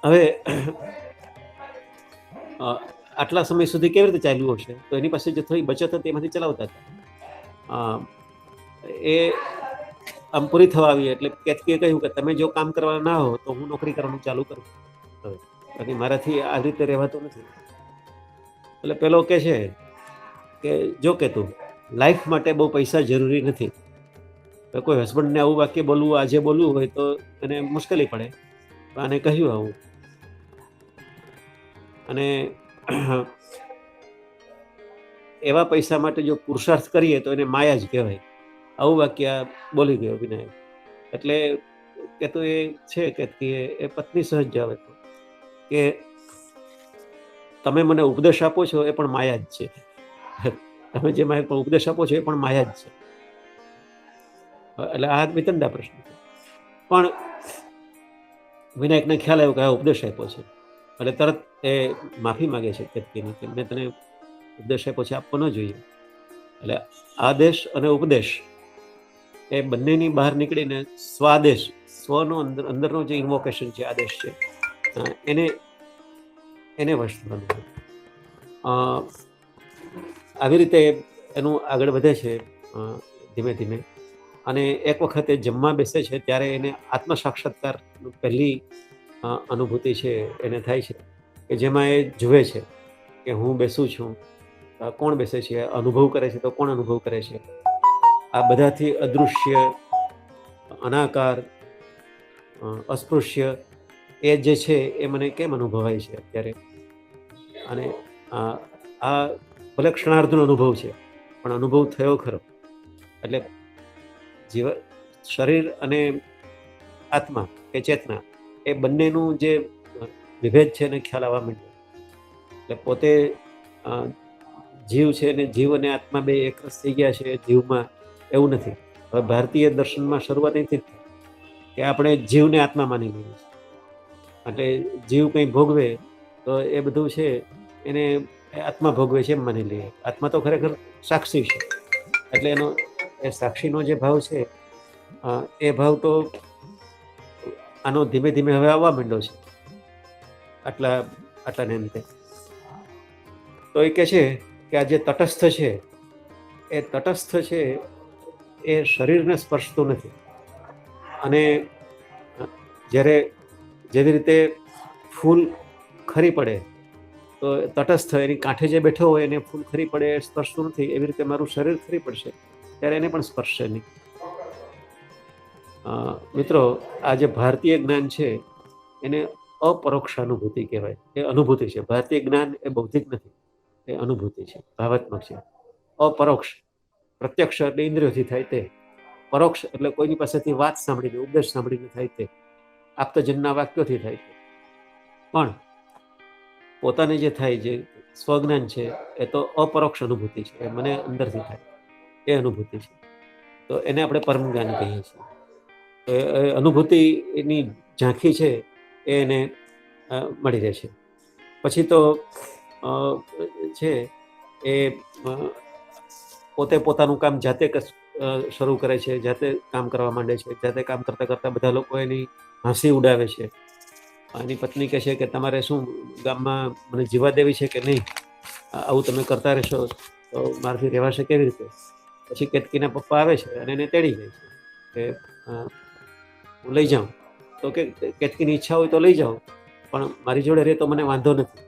Speaker 2: હવે આટલા સમય સુધી કેવી રીતે ચાલ્યું હશે? તો એની પાસે જે થોડી બચત હતી એમાંથી ચલાવતા હતા. એ આમ પૂરી થવા આવી એટલે કેતકીએ કહ્યું કે તમે જો કામ કરવાના ના હો તો હું નોકરી કરવાનું ચાલુ કરું, બાકી મારાથી આ રીતે રહેવાતું નથી. એટલે પેલો કે છે કે જો કે તું લાઈફ માટે બહુ પૈસા જરૂરી નથી. કોઈ હસબન્ડને આવું વાક્ય બોલવું, આજે બોલવું હોય તો એને મુશ્કેલી પડે. આને કહ્યું આવું, અને એવા પૈસા માટે જો પુરુષાર્થ કરીએ તો એને માયા જ કહેવાય. આવું વાક્ય બોલી ગયો વિનાયક. એટલે કે તો એ છે કે એ પત્ની સહજ જવાબ હતો કે તમે મને ઉપદેશ આપો છો એ પણ માયા જ છે. તમે જે મને ઉપદેશ આપો છો એ પણ માયા જ છે. એટલે આ વિતંડા પ્રશ્ન છે. પણ વિનાયકને ખ્યાલ આવ્યો કે આ ઉપદેશ આપ્યો છે, એટલે તરત એ માફી માગે છે કેતકીની કે મેં તને ઉપદેશ આપ્યો છે, આપવો ન જોઈએ. એટલે આદેશ અને ઉપદેશ એ બંનેની બહાર નીકળીને સ્વાદેશ, સ્વનો અંદરનો જે ઇન્વોકેશન છે, આદેશ છે, એને વશ થવાનું. આવી રીતે એનું આગળ વધે છે ધીમે ધીમે. અને એક વખતે જમવા બેસે છે ત્યારે એને આત્મ સાક્ષાત્કાર પહેલી અનુભૂતિ છે એને થાય છે, કે જેમાં એ જુએ છે કે હું બેસું છું, કોણ બેસે છે, અનુભવ કરે છે તો કોણ અનુભવ કરે છે. આ બધાથી અદૃશ્ય, અનાકાર, અસ્પૃશ્ય એ જે છે એ મને કેમ અનુભવાય છે અત્યારે. અને આ ભલે ક્ષણાર્ધનો અનુભવ છે, પણ અનુભવ થયો ખરો. એટલે શરીર અને આત્મા કે ચેતના એ બંનેનું જે વિભેદ છે એને ખ્યાલ આવવા માંડ્યો. એટલે પોતે જીવ છે ને જીવ અને આત્મા બે એકરસ થઈ ગયા છે જીવમાં, એવું નથી. હવે ભારતીય દર્શનમાં શરૂઆત અહીંથી કે આપણે જીવને આત્મા માની લઈએ છીએ. એટલે જીવ કંઈ ભોગવે તો એ બધું છે એને આત્મા ભોગવે છે એમ માની લઈએ. આત્મા તો ખરેખર સાક્ષી છે. એટલે એનો એ સાક્ષીનો જે ભાવ છે એ ભાવ તો આનો ધીમે ધીમે હવે આવવા માંડ્યો છે આટલાને અંતે. તો એ કહે છે કે આ જે તટસ્થ છે એ તટસ્થ છે એ શરીરને સ્પર્શતું નથી. અને જ્યારે જેવી રીતે ફૂલ ખરી પડે તો તટસ્થ એની કાંઠે જે બેઠો હોય એને ફૂલ ખરી પડે સ્પર્શતું નથી, એવી રીતે મારું શરીર ખરી પડશે ત્યારે એને પણ સ્પર્શે નહીં. મિત્રો, આ જે ભારતીય જ્ઞાન છે એને અપરોક્ષ અનુભૂતિ કહેવાય. એ અનુભૂતિ છે. ભારતીય જ્ઞાન એ બૌદ્ધિક નથી, એ અનુભૂતિ છે, ભાવાત્મક છે. અપરોક્ષ, પ્રત્યક્ષ એટલે ઇન્દ્રિયોથી થાય તે, પરોક્ષ એટલે કોઈની પાસેથી વાત સાંભળીને, ઉપદેશ સાંભળીને થાય તે, આપ્તજનના વાક્યોથી થાય તે. પણ પોતાને જે થાય, જે સ્વજ્ઞાન છે, એ તો અપરોક્ષ અનુભૂતિ છે, એ મને અંદરથી થાય એ અનુભૂતિ છે. તો એને આપણે પરમ જ્ઞાન કહીએ છીએ. તો એ અનુભૂતિની ઝાંખી છે એ એને મળી રહે છે. પછી તો છે એ પોતે પોતાનું કામ જાતે શરૂ કરે છે, જાતે કામ કરવા માંડે છે. જાતે કામ કરતાં કરતાં બધા લોકો એની હાંસી ઉડાવે છે. એની પત્ની કહે છે કે તમારે શું ગામમાં મને જીવા દેવી છે કે નહીં? આવું તમે કરતા રહેશો તો મારાથી રહેવાશે કેવી રીતે? પછી કેતકીના પપ્પા આવે છે અને એને તેડી જાય છે કે હું લઈ જાઉં. તો કે કેતકીની ઈચ્છા હોય તો લઈ જાઓ, પણ મારી જોડે રહે તો મને વાંધો નથી.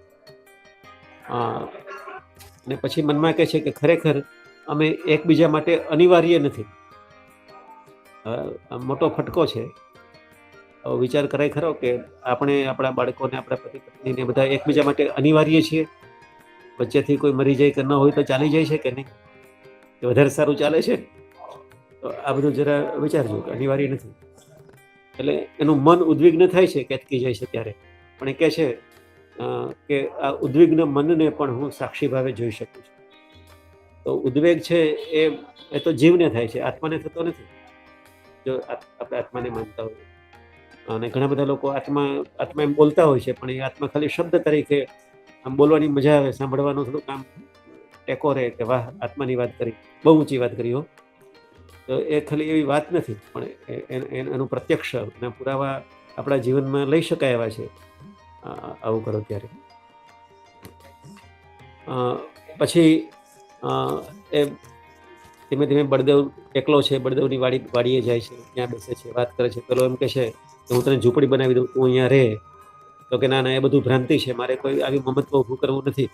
Speaker 2: અને પછી મનમાં કહે છે કે ખરેખર અમે એકબીજા માટે અનિવાર્ય નથી. મોટો ફટકો છે. વિચાર કરાય ખરો કે આપણે આપણા બાળકોને, આપણા પતિ પત્નીને બધા એકબીજા માટે અનિવાર્ય છીએ? વચ્ચેથી કોઈ મરી જાય કે ન હોય તો ચાલી જાય છે કે નહીં? એ વધારે સારું ચાલે છે? તો આ બધું જરા વિચારજો કે અનિવાર્ય નથી. એટલે એનું મન ઉદ્વિગ્ન થાય છે કેતકી જાય છે ત્યારે, પણ એ કહે છે કે આ ઉદ્વિગ્ન મનને પણ હું સાક્ષી ભાવે જોઈ શકું છું. તો ઉદ્વેગ છે એ તો જીવને થાય છે, આત્માને થતો નથી. જો આપણે આત્માને માનતા હોય, અને ઘણા બધા લોકો આત્મા એમ બોલતા હોય છે, પણ એ આત્મા ખાલી શબ્દ તરીકે આમ બોલવાની મજા આવે, સાંભળવાનું થોડુંક આમ ટેકો રહે કે વાહ, આત્માની વાત કરી, બહુ ઊંચી વાત કરી હો. તો એ ખાલી એવી વાત નથી, પણ એનું પ્રત્યક્ષ અને પુરાવા આપણા જીવનમાં લઈ શકાય એવા છે આવું કરો ત્યારે. પછી એ ધીમે ધીમે બળદેવ એકલો છે, બળદેવની વાડીએ જાય છે, ત્યાં બેસે છે, વાત કરે છે. પેલો એમ કહે છે કે હું તને ઝૂંપડી બનાવી દઉં, તું અહીંયા રહે. તો કે ના ના, એ બધું ભ્રાંતિ છે, મારે કોઈ આવી મમત્વ ઊભું કરવું નથી.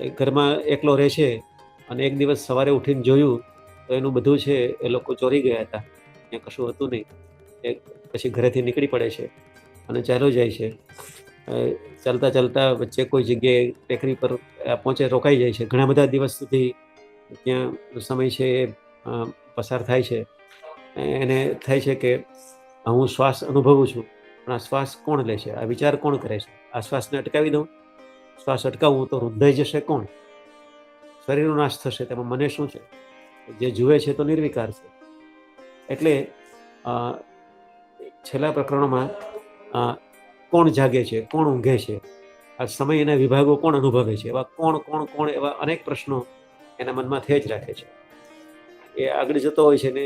Speaker 2: એ ઘરમાં એકલો રહે છે અને એક દિવસ સવારે ઉઠીને જોયું તો એનું બધું છે એ લોકો ચોરી ગયા હતા, ત્યાં કશું હતું નહીં. એ પછી ઘરેથી નીકળી પડે છે અને ચાલ્યો જાય છે. ચાલતા ચાલતા વચ્ચે કોઈ જગ્યાએ ટેકરી પર પહોંચે, રોકાઈ જાય છે. ઘણા બધા દિવસ સુધી ત્યાં સમય છે એ પસાર થાય છે. એને થાય છે કે હું શ્વાસ અનુભવું છું, પણ આ શ્વાસ કોણ લે છે? આ વિચાર કોણ કરે છે? આ શ્વાસને અટકાવી દઉં? શ્વાસ અટકાવવું તો રૂંધાઈ જશે કોણ? શરીરનો નાશ થશે, તેમાં મને શું છે? જે જુએ છે તો નિર્વિકાર છે. એટલે છેલ્લા પ્રકરણોમાં કોણ જાગે છે, કોણ ઊંઘે છે, આ સમયના વિભાગો કોણ અનુભવે છે, એવા કોણ એવા અનેક પ્રશ્નો એના મનમાં થઈ જ રાખે છે. એ આગળ જતો હોય છે ને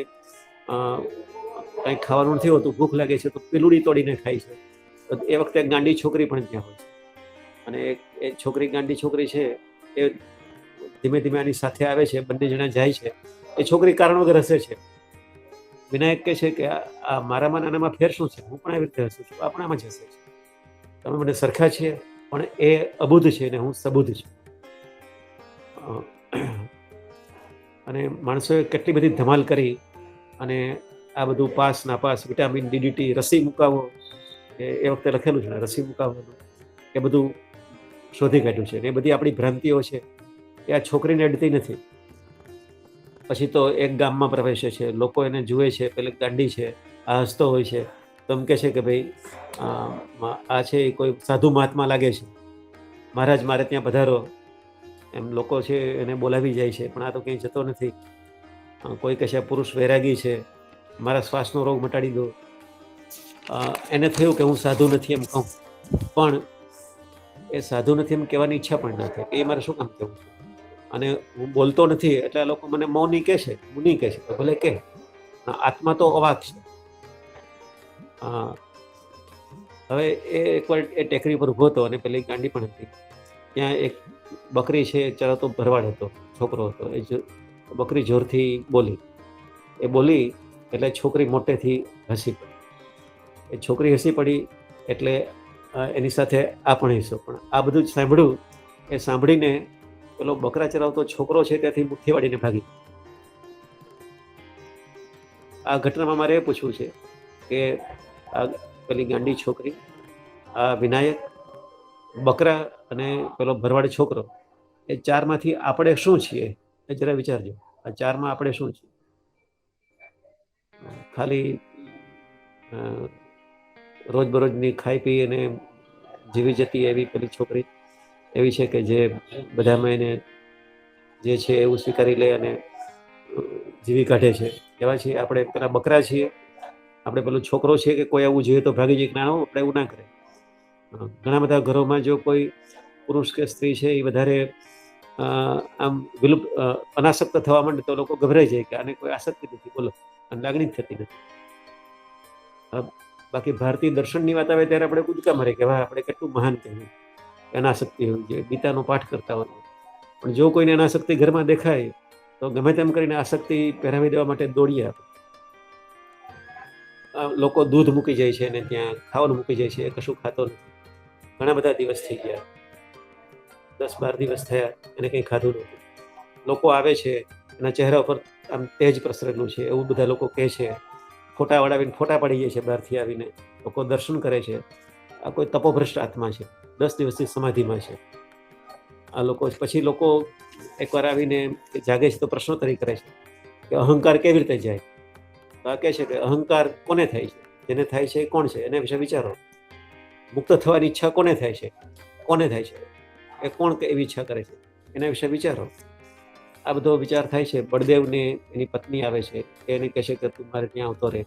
Speaker 2: કંઈક ખાવાનું નથી હોતું, ભૂખ લાગે છે તો પીલુડી તોડીને ખાય છે. તો એ વખતે ગાંડી છોકરી પણ ત્યાં હોય છે, અને એ છોકરી, ગાંડી છોકરી છે, એ ધીમે ધીમે આની સાથે આવે છે. બંને જણા જાય છે. એ છોકરી કારણ વગર હસે છે. વિનાયક કહે છે કે આ મારામાં નાનામાં ફેર શું છે? હું પણ આવી રીતે હસું છું, આપણામાં જ હસે છે. તમે મને સરખા છીએ, પણ એ અબુદ્ધ છે ને હું સબુદ્ધ છું. અને માણસોએ કેટલી બધી ધમાલ કરી અને આ બધું પાસ નાપાસ, વિટામિન DDT, રસી મુકાવો, એ વખતે લખેલું છે રસી મુકાવવાનું, એ બધું શોધી કાઢ્યું છે. એ બધી આપણી ભ્રાંતિઓ છે, એ આ છોકરીને અડતી નથી. પછી તો એક ગામમાં પ્રવેશે છે, લોકો એને જુએ છે, પેલે ગાંડી છે, આ હસતો હોય છે, તો એમ કહે છે કે ભાઈ આ છે એ કોઈ સાધુ મહાત્મા લાગે છે, મહારાજ મારે ત્યાં પધારો. એમ લોકો છે એને બોલાવી જાય છે, પણ આ તો કંઈ જતો નથી. કોઈ કહે છે પુરુષ વૈરાગી છે, મારા શ્વાસનો રોગ મટાડી દો. એને થયું કે હું સાધુ નથી એમ કહું, પણ એ સાધુ નથી એમ કહેવાની ઈચ્છા પણ ના થાય કે એ મારે શું કામ કહેવું છે. અને હું બોલતો નથી એટલે આ લોકો મને મૌની કહે છે, મુનિ કહે છે, તો ભલે કહે. આત્મા તો અવાક છે. હવે એ એકવાર એ ટેકરી પર ઊભો હતો અને પેલી ગાંડી પણ હતી. ત્યાં એક બકરી છે, ચરાતો ભરવાડ હતો, છોકરો હતો. એ બકરી જોરથી બોલી. એ બોલી એટલે છોકરી મોટેથી હસી પડી. એ છોકરી હસી પડી એટલે એની સાથે આ પણ હિસ્સો. પણ આ બધું જ સાંભળ્યું, એ સાંભળીને પેલો બકરા ચરાવતો છોકરો છે ત્યાંથી મુઠ્ઠી વાળીને ભાગી. આ ઘટનામાં મારે એ પૂછવું છે કે આ પેલી ગાંડી છોકરી, આ વિનાયક, બકરા અને પેલો ભરવાડ છોકરો, એ ચારમાંથી આપણે શું છીએ એ જરા વિચારજો. આ ચારમાં આપણે શું છીએ? ખાલી રોજબરોજની ખાઈ પી અને જીવી જતી એવી પેલી છોકરી એવી છે કે જે બધામાં એને જે છે એવું સ્વીકારી લે અને જીવી કાઢે છે. એવા છીએ આપણે. પેલા બકરા છીએ, આપણે પેલો છોકરો છે કે કોઈ આવું જોઈએ તો ભાગી જઈએ, ના આપણે એવું ના કરે. ઘણા બધા ઘરોમાં જો કોઈ પુરુષ કે સ્ત્રી છે એ વધારે આમ વિલુપ્ત અનાસક્ત થવા માંડે તો લોકો ગભરાઈ જાય કે આને કોઈ આસક્તિ નથી, બોલો, અને લાગણી થતી નથી. બાકી ભારતીય દર્શનની વાત આવે ત્યારે આપણે કૂદકા મારે કે વાહ, આપણે કેટલું મહાન કહેવાય, અનાસક્તિ હોવી જોઈએ, ગીતાનો પાઠ કરતા હોય. પણ જો કોઈને અનાસક્તિ ઘરમાં દેખાય તો ગમે તેમ કરીને આસક્તિ પહેરાવી દેવા માટે દોડીએ આપણે. લોકો દૂધ મૂકી જાય છે અને ત્યાં ખાવાનું મૂકી જાય છે, એ કશું ખાતો નથી. ઘણા બધા દિવસ થઈ ગયા, 10-12 દિવસ થયા, એને કંઈ ખાધું નથી. લોકો આવે છે, એના ચહેરા ઉપર આમ તેજ પ્રસરેલું છે એવું બધા લોકો કહે છે. ફોટા વડાવીને ફોટા પડી જાય છે બહારથી આવીને. લોકો દર્શન કરે છે. આ કોઈ તપોભ્રષ્ટ આત્મા છે, 10 દિવસથી સમાધિમાં છે. આ લોકો પછી લોકો એકવાર આવીને જાગે છે તો પ્રશ્નોત્તરી કરે છે કે અહંકાર કેવી રીતે જાય. તો આ કહે છે કે અહંકાર કોને થાય છે? જેને થાય છે એ કોણ છે? એના વિશે વિચારો. મુક્ત થવાની ઈચ્છા કોને થાય છે? કોને થાય છે? એ કોણ એવી ઈચ્છા કરે છે? એના વિશે વિચારો. આ બધો વિચાર થાય છે. બળદેવને એની પત્ની આવે છે, એને કહે છે કે તું મારે ત્યાં આવતો રહે,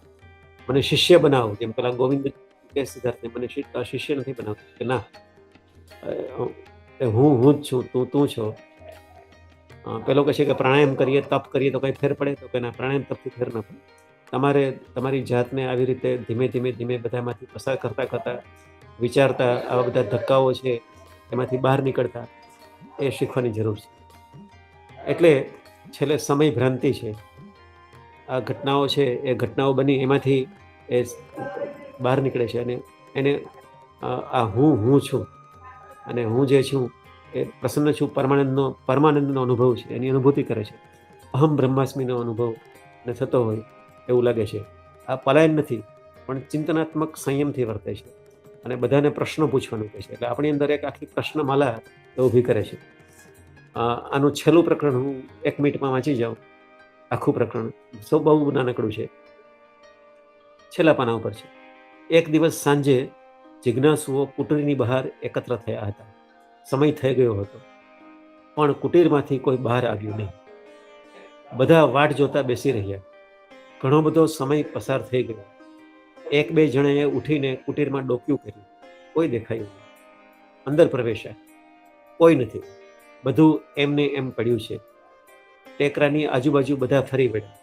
Speaker 2: મને શિષ્ય બનાવો. જેમ પેલા ગોવિંદ કે સિદ્ધાર્થને મને શિષ્ય નથી બનાવતો, કે ના, હું જ છું, તું છો. પેલો કહે છે કે પ્રાણાયામ કરીએ, તપ કરીએ તો કંઈ ફેર પડે? તો કે ના, પ્રાણાયામ તપથી ફેર ન પડે. તમારે તમારી જાતને આવી રીતે ધીમે ધીમે બધામાંથી પસાર કરતા વિચારતા, આવા બધા ધક્કાઓ છે એમાંથી બહાર નીકળતા, એ શીખવાની જરૂર છે. એટલે છેલ્લે સમય ભ્રાંતિ છે. આ ઘટનાઓ છે, એ ઘટનાઓ બની એમાંથી એ બહાર નીકળે છે અને એને આ હું છું અને હું જે છું એ પ્રસન્ન છું, પરમાનંદનો અનુભવ છે, એની અનુભૂતિ કરે છે. અહમ બ્રહ્માસ્મિનો અનુભવ ને થતો હોય એવું લાગે છે. આ પલાયન નથી, પણ ચિંતનાત્મક સંયમથી વર્તે છે અને બધાને પ્રશ્નો પૂછવાનું કહે છે. એટલે આપણી અંદર એક આખી પ્રશ્નમાલા ઊભી કરે છે. આનું છેલ્લું પ્રકરણ હું 1 મિનિટમાં વાંચી જાઉં. આખું પ્રકરણ બહુ નાનકડું છે, છેલ્લા પાના ઉપર છે. એક દિવસ સાંજે જિજ્ઞાસુઓ કુટીરની બહાર એકત્ર થયા હતા. સમય થઈ ગયો હતો, પણ કુટીરમાંથી કોઈ બહાર આવ્યું નહીં. બધા વાટ જોતા બેસી રહ્યા. ઘણો બધો સમય પસાર થઈ ગયો. 1-2 જણાએ ઉઠીને કુટીરમાં ડોક્યું કર્યું. કોઈ દેખાયું નહીં. અંદર પ્રવેશ્યા. કોઈ નથી. બધું એમને એમ પડ્યું છે. ટેકરાની આજુબાજુ બધા ફરી વળ્યા.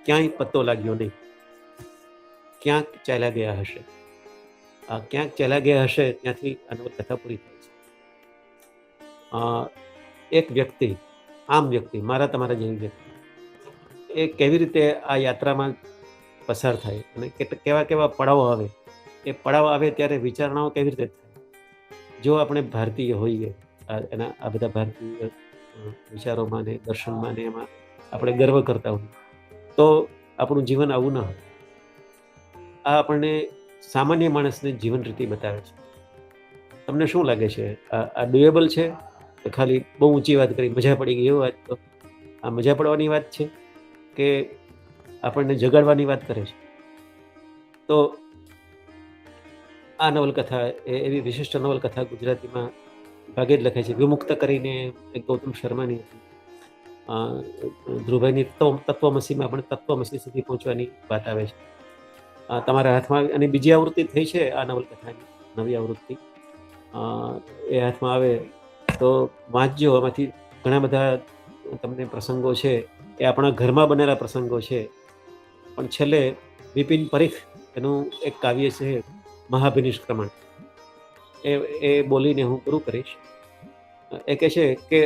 Speaker 2: ક્યાંય પત્તો લાગ્યો નહીં. ક્યાંક ચાલ્યા ગયા હશે. આ ક્યાંક ચાલ્યા ગયા હશે ત્યાંથી આ નવલકથા પૂરી થાય છે. એક વ્યક્તિ, આમ વ્યક્તિ, મારા તમારા જેવી વ્યક્તિ, એ કેવી રીતે આ યાત્રામાં પસાર થાય અને કેવા કેવા પડાવો આવે, એ પડાવ આવે ત્યારે વિચારણાઓ કેવી રીતે થાય. જો આપણે ભારતીય હોઈએ, આ બધા ભારતીય વિચારોમાં ને દર્શનમાં ને એમાં આપણે ગર્વ કરતા હોઈએ તો આપણું જીવન આવું ન હોય. આ આપણને સામાન્ય માણસને જીવન રીતિ બતાવે છે. તમને શું લાગે છે, આ ડુએબલ છે કે ખાલી બહુ ઊંચી વાત કરી, મજા પડી ગઈ એવું વાત? તો આ મજા પડવાની વાત છે કે આપણને જગાડવાની વાત કરે છે? તો આ નવલકથા એવી વિશિષ્ટ નવલકથા ગુજરાતીમાં ભાગે જ લખાય છે. વિમુક્ત કરીને એક ગૌતમ શર્માની હતી. ધ્રુવભાઈની તત્વમસીમાં પણ તત્વમસી સુધી પહોંચવાની વાત આવે છે. તમારા હાથમાં, અને બીજી આવૃત્તિ થઈ છે આ નવલકથાની, નવી આવૃત્તિ. એ હાથમાં આવે તો વાંચજો. આમાંથી ઘણા બધા તમને પ્રસંગો છે એ આપણા ઘરમાં બનેલા પ્રસંગો છે. પણ છેલ્લે બિપિન પરીખ એનું એક કાવ્ય છે મહાભિનિષ્ક્રમણ, એ બોલીને હું પૂરું કરીશ. એ કહે છે કે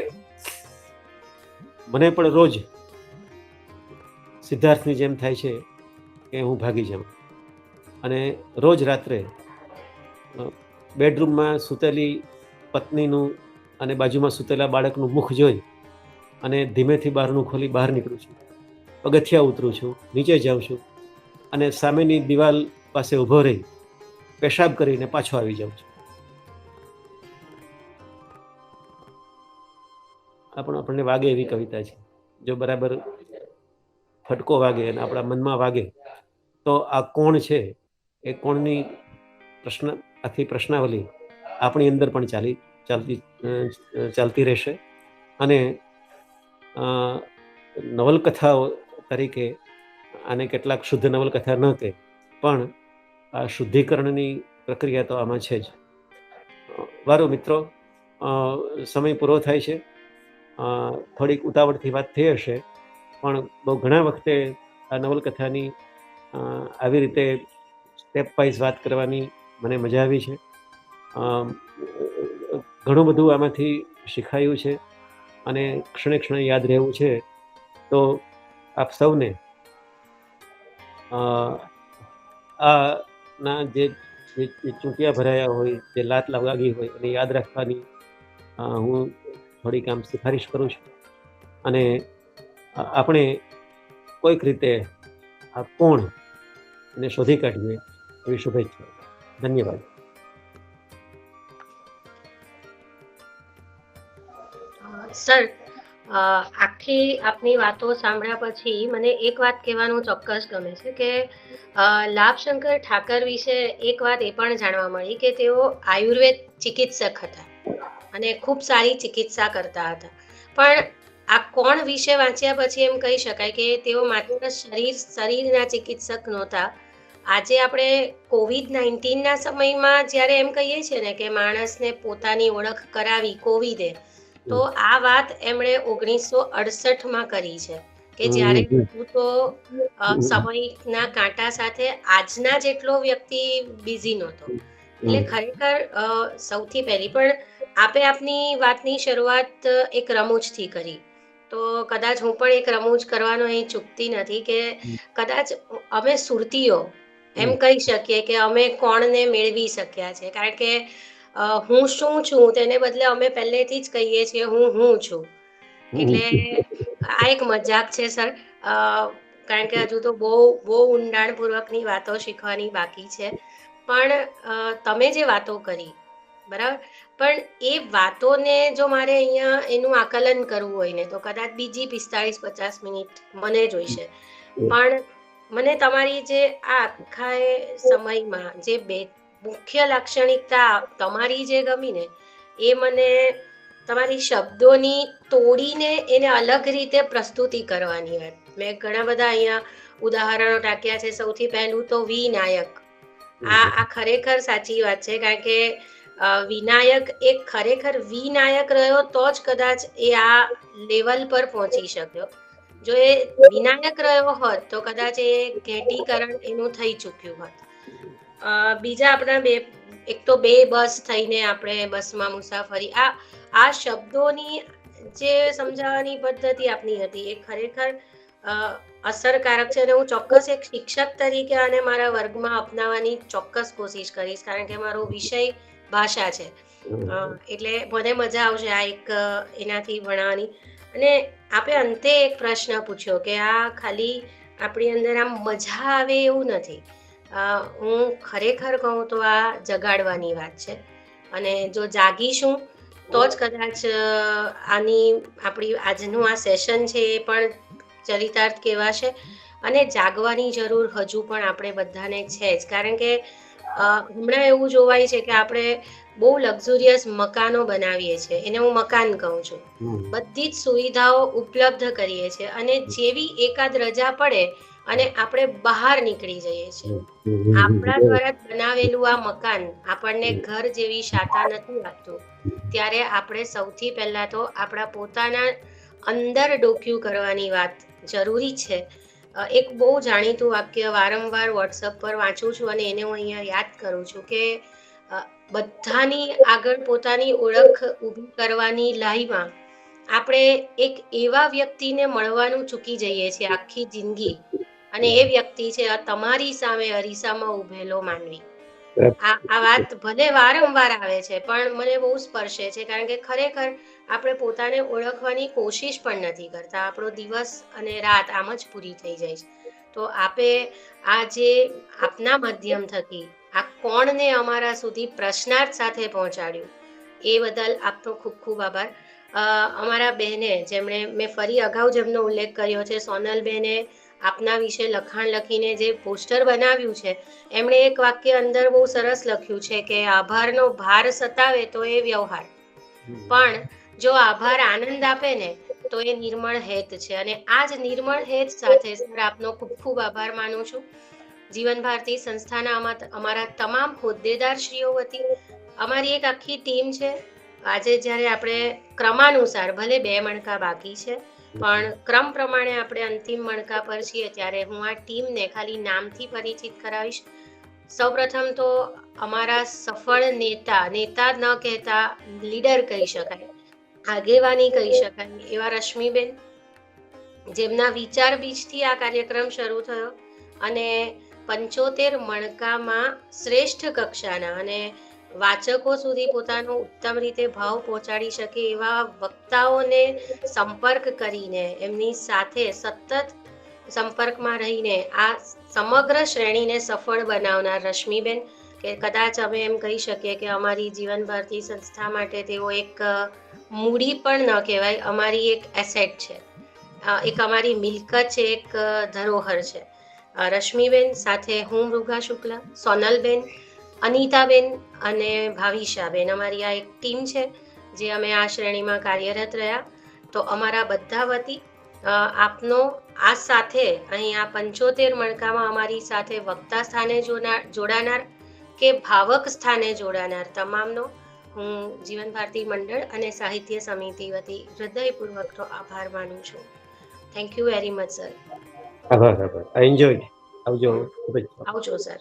Speaker 2: મને પણ રોજ સિદ્ધાર્થની જેમ થાય છે કે હું ભાગી જાઉં, અને રોજ રાત્રે બેડરૂમમાં સૂતેલી પત્નીનું અને બાજુમાં સૂતેલા બાળકનું મુખ જોઈ અને ધીમેથી બારણું ખોલી બહાર નીકળું છું, પગથિયા ઉતરું છું, નીચે જાઉં છું અને સામેની દિવાલ પાસે ઊભો રહી પેશાબ કરીને પાછો આવી જાઉં છું. આ પણ આપણને વાગે એવી કવિતા છે. જો બરાબર ફટકો વાગે અને આપણા મનમાં વાગે તો આ કોણ છે એ કોણની આખી પ્રશ્નાવલી આપણી અંદર પણ ચાલતી રહેશે. અને નવલકથાઓ તરીકે આને કેટલાક શુદ્ધ નવલકથા ન કહે, પણ આ શુદ્ધિકરણની પ્રક્રિયા તો આમાં છે જ. વારું મિત્રો, સમય પૂરો થાય છે. થોડીક ઉતાવળથી વાત થઈ હશે, પણ બહુ ઘણા વખતે આ નવલકથાની આવી રીતે સ્ટેપ વાઇઝ વાત કરવાની મને મજા આવી છે. ઘણું બધું આમાંથી શીખાયું છે અને ક્ષણે ક્ષણે યાદ રહેવું છે. તો આપ સૌને આના જે ચૂંટિયા ભરાયા હોય, જે લાત લાગી હોય એને યાદ રાખવાની હું થોડીક આમ સિફારિશ કરું છું. અને આપણે કોઈક રીતે આ કોણ એને શોધી કાઢીએ એવી શુભેચ્છા. ધન્યવાદ.
Speaker 1: સર, આખી આપની વાતો સાંભળ્યા પછી મને એક વાત કહેવાનું ચોક્કસ ગમે છે કે લાભશંકર ઠાકર વિશે એક વાત એ પણ જાણવા મળી કે તેઓ આયુર્વેદ ચિકિત્સક હતા અને ખૂબ સારી ચિકિત્સા કરતા હતા. પણ આ કોણ વિશે વાંચ્યા પછી એમ કહી શકાય કે તેઓ માત્ર શરીરના ચિકિત્સક નહોતા. આજે આપણે COVID-19ના સમયમાં જ્યારે એમ કહીએ છીએ ને કે માણસને પોતાની ઓળખ કરાવી કોવિડે, તો આ વાત એમણે 1968માં કરી છે કે જ્યારે તો સમયના કાંટા સાથે આજના જેટલો વ્યક્તિ બિઝી નહોતો. એટલે ખરેખર સૌથી પહેલી પણ આપની વાતની શરૂઆત એક રમૂજથી કરી, તો કદાચ હું પણ એક રમૂજ કરવાનો અહીં ચૂકતી નથી કે કદાચ અમે સુરતીઓ એમ કહી શકીએ કે અમે કોણને મેળવી શક્યા છે, કારણ કે હું શું છું તેને બદલે અમે પહેલેથી જ કહીએ છીએ હું છું. એટલે આ એક મજાક છે સર, કારણ કે હજુ તો બહુ ઊંડાણપૂર્વકની વાતો શીખવાની બાકી છે. પણ તમે જે વાતો કરી બરાબર, પણ એ વાતોને જો મારે અહીંયા એનું આકલન કરવું હોય ને તો કદાચ બીજી 45-50 મિનિટ મને જોઈશે. પણ મને તમારી જે આ આખા સમયમાં જે મુખ્ય લાક્ષણિકતા તમારી જે ગમી ને એ મને તમારી શબ્દોની તોડીને એને અલગ રીતે પ્રસ્તુતિ કરવાની વાત. મેં ઘણા બધા અહીંયા ઉદાહરણો ટાંક્યા છે. સૌથી પહેલું તો વિનાયક. આ ખરેખર સાચી વાત છે, કારણ કે વિનાયક એક ખરેખર વિનાયક રહ્યો તો જ કદાચ એ આ લેવલ પર પહોંચી શક્યો. જો એ વિનાયક રહ્યો હોત તો કદાચ એ ઘેટીકરણ એનું થઈ ચૂક્યું હોત. બીજા આપણા એક તો બે બસ થઈને આપણે બસમાં મુસાફરી, આ શબ્દોની જે સમજાવવાની પદ્ધતિ આપની હતી એ ખરેખર અસરકારક છે અને હું ચોક્કસ એક શિક્ષક તરીકે આને મારા વર્ગમાં અપનાવવાની ચોક્કસ કોશિશ કરીશ, કારણ કે મારો વિષય ભાષા છે. એટલે મને મજા આવશે આ એક એનાથી ભણાવવાની. અને આપે અંતે એક પ્રશ્ન પૂછ્યો કે આ ખાલી આપણી અંદર આમ મજા આવે એવું નથી. હું ખરેખર કહું તો આ જગાડવાની વાત છે, અને જો જાગીશું તો જ કદાચ આપણી આજનું આ સેશન છે એ પણ ચરિતાર્થ કહેવાશે. અને જાગવાની જરૂર હજુ પણ આપણે બધાને છે જ, કારણ કે હમણાં એવું જોવાય છે કે આપણે બહુ લક્ઝુરિયસ મકાનો બનાવીએ છીએ, એને હું મકાન કહું છું. બધી જ સુવિધાઓ ઉપલબ્ધ કરીએ છીએ અને જેવી એકાદ રજા પડે અને આપણે બહાર નીકળી જઈએ છીએ. આપણા દ્વારા બનાવેલું આ મકાન આપણને ઘર જેવી શાતા નથી આપતું. ત્યારે આપણે સૌથી પહેલા તો આપણા પોતાના અંદર ડોક્યું કરવાની વાત જરૂરી છે. એક બહુ જાણીતું વાક્ય વારંવાર વોટ્સઅપ પર વાંચું છું અને એને હું અહીંયા યાદ કરું છું કે બધાની આગળ પોતાની ઓળખ ઊભી કરવાની લાઈમાં આપણે એક એવા વ્યક્તિને મળવાનું ચૂકી જઈએ છીએ આખી જિંદગી, અને એ વ્યક્તિ છે તમારી સામે અરીસામાં ઉભેલો માનવી. આ વાત ભલે વારંવાર આવે છે પણ મને બહુ સ્પર્શે છે, કારણ કે ખરેખર આપણે પોતાને ઓળખવાની કોશિશ પણ નથી કરતા. આપણો દિવસ અને રાત આમ જ પૂરી થઈ જાય છે. તો આપે આ જે આપના માધ્યમ થકી આ કોણને અમારા સુધી પ્રશ્નાર્થ સાથે પહોંચાડ્યું, એ બદલ આપનો ખૂબ ખૂબ આભાર. અમારા બહેને, જેમણે મેં ફરી અગાઉ જેમનો ઉલ્લેખ કર્યો છે, સોનલબેને આપના વિશે લખાણ લખીને જે પોસ્ટર બનાવ્યું છે, એમણે એક વાક્ય અંદર બહુ સરસ લખ્યું છે કે આભારનો ભાર સતાવે તો એ વ્યવહાર, પણ જો આભાર આનંદ આપે ને તો એ નિર્મળ હેત છે. અને આ જ નિર્મળ હેત સાથે સર આપનો ખૂબ ખૂબ આભાર માનું છું. જીવન ભારતી સંસ્થાના અમારા તમામ હોદ્દેદારશ્રીઓ વતી અમારી એક આખી ટીમ છે. આજે જ્યારે આપણે ક્રમાનુસાર, ભલે 2 મણકા બાકી છે પણ ક્રમ પ્રમાણે આપણે અંતિમ મણકા પર છીએ, ત્યારે હું આ ટીમને ખાલી નામથી પરિચિત કરાવીશ. સૌપ્રથમ તો અમારા સફળ નેતા ન કહેતા લીડર કહી શકાય, આગેવાની કહી શકાય એવા રશ્મિબેન, જેમના વિચાર બીજથી આ કાર્યક્રમ શરૂ થયો અને 75 મણકામાં શ્રેષ્ઠ કક્ષાના અને વાચકો સુધી પોતાનો ઉત્તમ રીતે ભાવ પહોંચાડી શકે એવા વક્તાઓને સંપર્ક કરીને, એમની સાથે સતત સંપર્કમાં રહીને આ સમગ્ર શ્રેણીને સફળ બનાવનાર રશ્મિબેન, કે કદાચ અમે એમ કહી શકીએ કે અમારી જીવન ભારતી સંસ્થા માટે તેઓ એક મૂડી પણ ન કહેવાય, અમારી એક એસેટ છે, એક અમારી મિલકત છે, એક ધરોહર છે. રશ્મિબેન સાથે હું મૃગા શુક્લા, સોનલબેન, અનિતાબેન અને ભાવિશાબેન, અમારી આ એક ટીમ છે જે અમે આ શ્રેણીમાં કાર્યરત રહ્યા. તો અમારા બધા વતી આપનો આ સાથે અહીં આ 75 મણકામાં અમારી સાથે વક્તા સ્થાને જોડાનાર કે ભાવક સ્થાને જોડાનાર તમામનો હું જીવન ભારતી મંડળ અને સાહિત્ય સમિતિ વતી હૃદયપૂર્વકનો આભાર માનું છું. Thank you very much sir.
Speaker 2: આભાર. I enjoy. આવજો.
Speaker 1: આવજો સર.